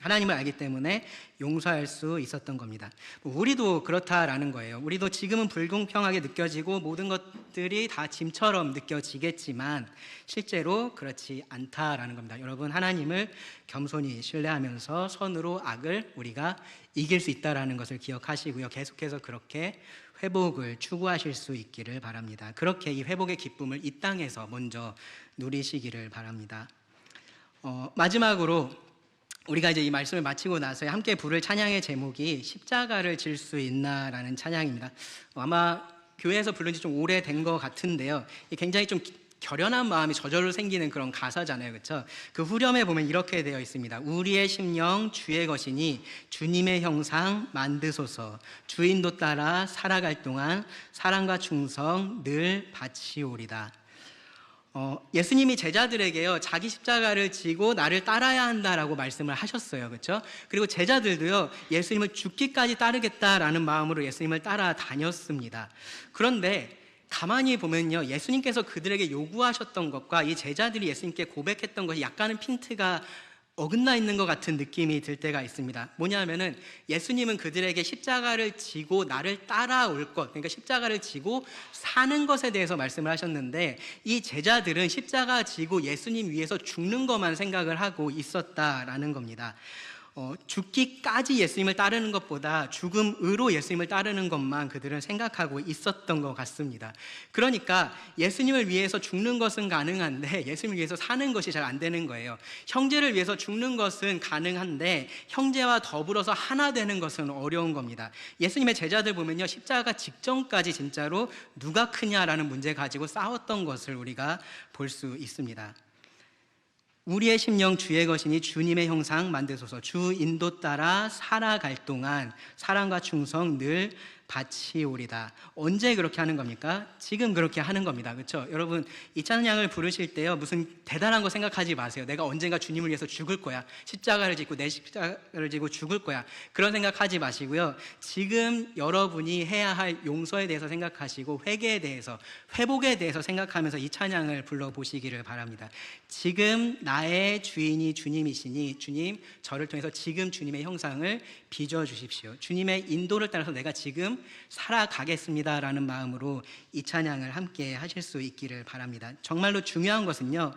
하나님을 알기 때문에 용서할 수 있었던 겁니다. 우리도 그렇다라는 거예요. 우리도 지금은 불공평하게 느껴지고 모든 것들이 다 짐처럼 느껴지겠지만 실제로 그렇지 않다라는 겁니다. 여러분, 하나님을 겸손히 신뢰하면서 선으로 악을 우리가 이길 수 있다라는 것을 기억하시고요. 계속해서 그렇게 회복을 추구하실 수 있기를 바랍니다. 그렇게 이 회복의 기쁨을 이 땅에서 먼저 누리시기를 바랍니다. 마지막으로 우리가 이제 이 말씀을 마치고 나서 함께 부를 찬양의 제목이 십자가를 질 수 있나라는 찬양입니다. 아마 교회에서 부른 지 좀 오래된 것 같은데요, 굉장히 좀 결연한 마음이 저절로 생기는 그런 가사잖아요, 그렇죠? 그 후렴에 보면 이렇게 되어 있습니다. 우리의 심령 주의 것이니 주님의 형상 만드소서. 주인도 따라 살아갈 동안 사랑과 충성 늘 바치오리다. 예수님이 제자들에게요, 자기 십자가를 지고 나를 따라야 한다라고 말씀을 하셨어요, 그렇죠? 그리고 제자들도요, 예수님을 죽기까지 따르겠다라는 마음으로 예수님을 따라다녔습니다. 그런데 가만히 보면요, 예수님께서 그들에게 요구하셨던 것과 이 제자들이 예수님께 고백했던 것이 약간은 핀트가 어긋나 있는 것 같은 느낌이 들 때가 있습니다. 뭐냐면은 예수님은 그들에게 십자가를 지고 나를 따라올 것, 그러니까 십자가를 지고 사는 것에 대해서 말씀을 하셨는데, 이 제자들은 십자가 지고 예수님 위해서 죽는 것만 생각을 하고 있었다라는 겁니다. 죽기까지 예수님을 따르는 것보다 죽음으로 예수님을 따르는 것만 그들은 생각하고 있었던 것 같습니다. 그러니까 예수님을 위해서 죽는 것은 가능한데 예수님을 위해서 사는 것이 잘 안 되는 거예요. 형제를 위해서 죽는 것은 가능한데 형제와 더불어서 하나 되는 것은 어려운 겁니다. 예수님의 제자들 보면요, 십자가 직전까지 진짜로 누가 크냐라는 문제 가지고 싸웠던 것을 우리가 볼 수 있습니다. 우리의 심령 주의 것이니 주님의 형상 만드소서. 주 인도 따라 살아갈 동안 사랑과 충성 늘 바치오리다. 언제 그렇게 하는 겁니까? 지금 그렇게 하는 겁니다. 그렇죠? 여러분, 이 찬양을 부르실 때요, 무슨 대단한 거 생각하지 마세요. 내가 언젠가 주님을 위해서 죽을 거야, 십자가를 짓고 내 십자가를 지고 죽을 거야, 그런 생각하지 마시고요, 지금 여러분이 해야 할 용서에 대해서 생각하시고 회개에 대해서, 회복에 대해서 생각하면서 이 찬양을 불러보시기를 바랍니다. 지금 나의 주인이 주님이시니 주님, 저를 통해서 지금 주님의 형상을 빚어주십시오. 주님의 인도를 따라서 내가 지금 살아가겠습니다라는 마음으로 이 찬양을 함께 하실 수 있기를 바랍니다. 정말로 중요한 것은요,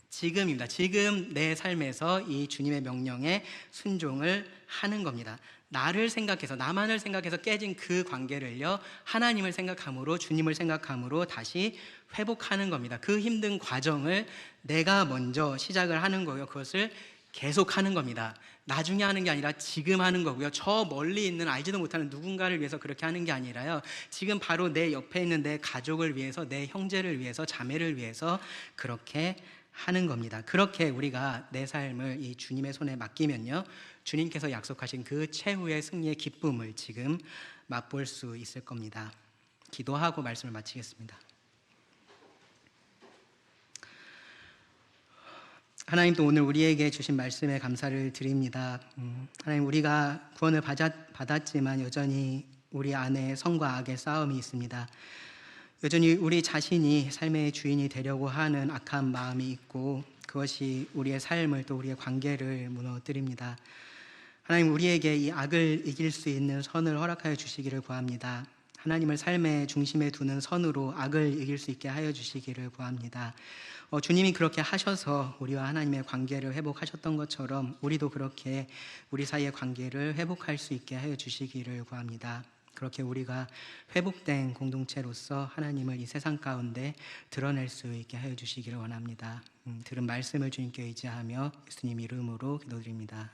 지금입니다. 지금 내 삶에서 이 주님의 명령에 순종을 하는 겁니다. 나를 생각해서, 나만을 생각해서 깨진 그 관계를요, 하나님을 생각함으로, 주님을 생각함으로 다시 회복하는 겁니다. 그 힘든 과정을 내가 먼저 시작을 하는 거고요, 그것을 계속 하는 겁니다. 나중에 하는 게 아니라 지금 하는 거고요, 저 멀리 있는 알지도 못하는 누군가를 위해서 그렇게 하는 게 아니라요, 지금 바로 내 옆에 있는 내 가족을 위해서, 내 형제를 위해서, 자매를 위해서 그렇게 하는 겁니다. 그렇게 우리가 내 삶을 이 주님의 손에 맡기면요, 주님께서 약속하신 그 최후의 승리의 기쁨을 지금 맛볼 수 있을 겁니다. 기도하고 말씀을 마치겠습니다. 하나님, 또 오늘 우리에게 주신 말씀에 감사를 드립니다. 하나님, 우리가 구원을 받았지만 여전히 우리 안에 선과 악의 싸움이 있습니다. 여전히 우리 자신이 삶의 주인이 되려고 하는 악한 마음이 있고, 그것이 우리의 삶을 또 우리의 관계를 무너뜨립니다. 하나님, 우리에게 이 악을 이길 수 있는 선을 허락하여 주시기를 구합니다. 하나님을 삶의 중심에 두는 선으로 악을 이길 수 있게 하여 주시기를 구합니다. 주님이 그렇게 하셔서 우리와 하나님의 관계를 회복하셨던 것처럼 우리도 그렇게 우리 사이의 관계를 회복할 수 있게 하여 주시기를 구합니다. 그렇게 우리가 회복된 공동체로서 하나님을 이 세상 가운데 드러낼 수 있게 하여 주시기를 원합니다. 들은 말씀을 주님께 의지하며 예수님 이름으로 기도드립니다.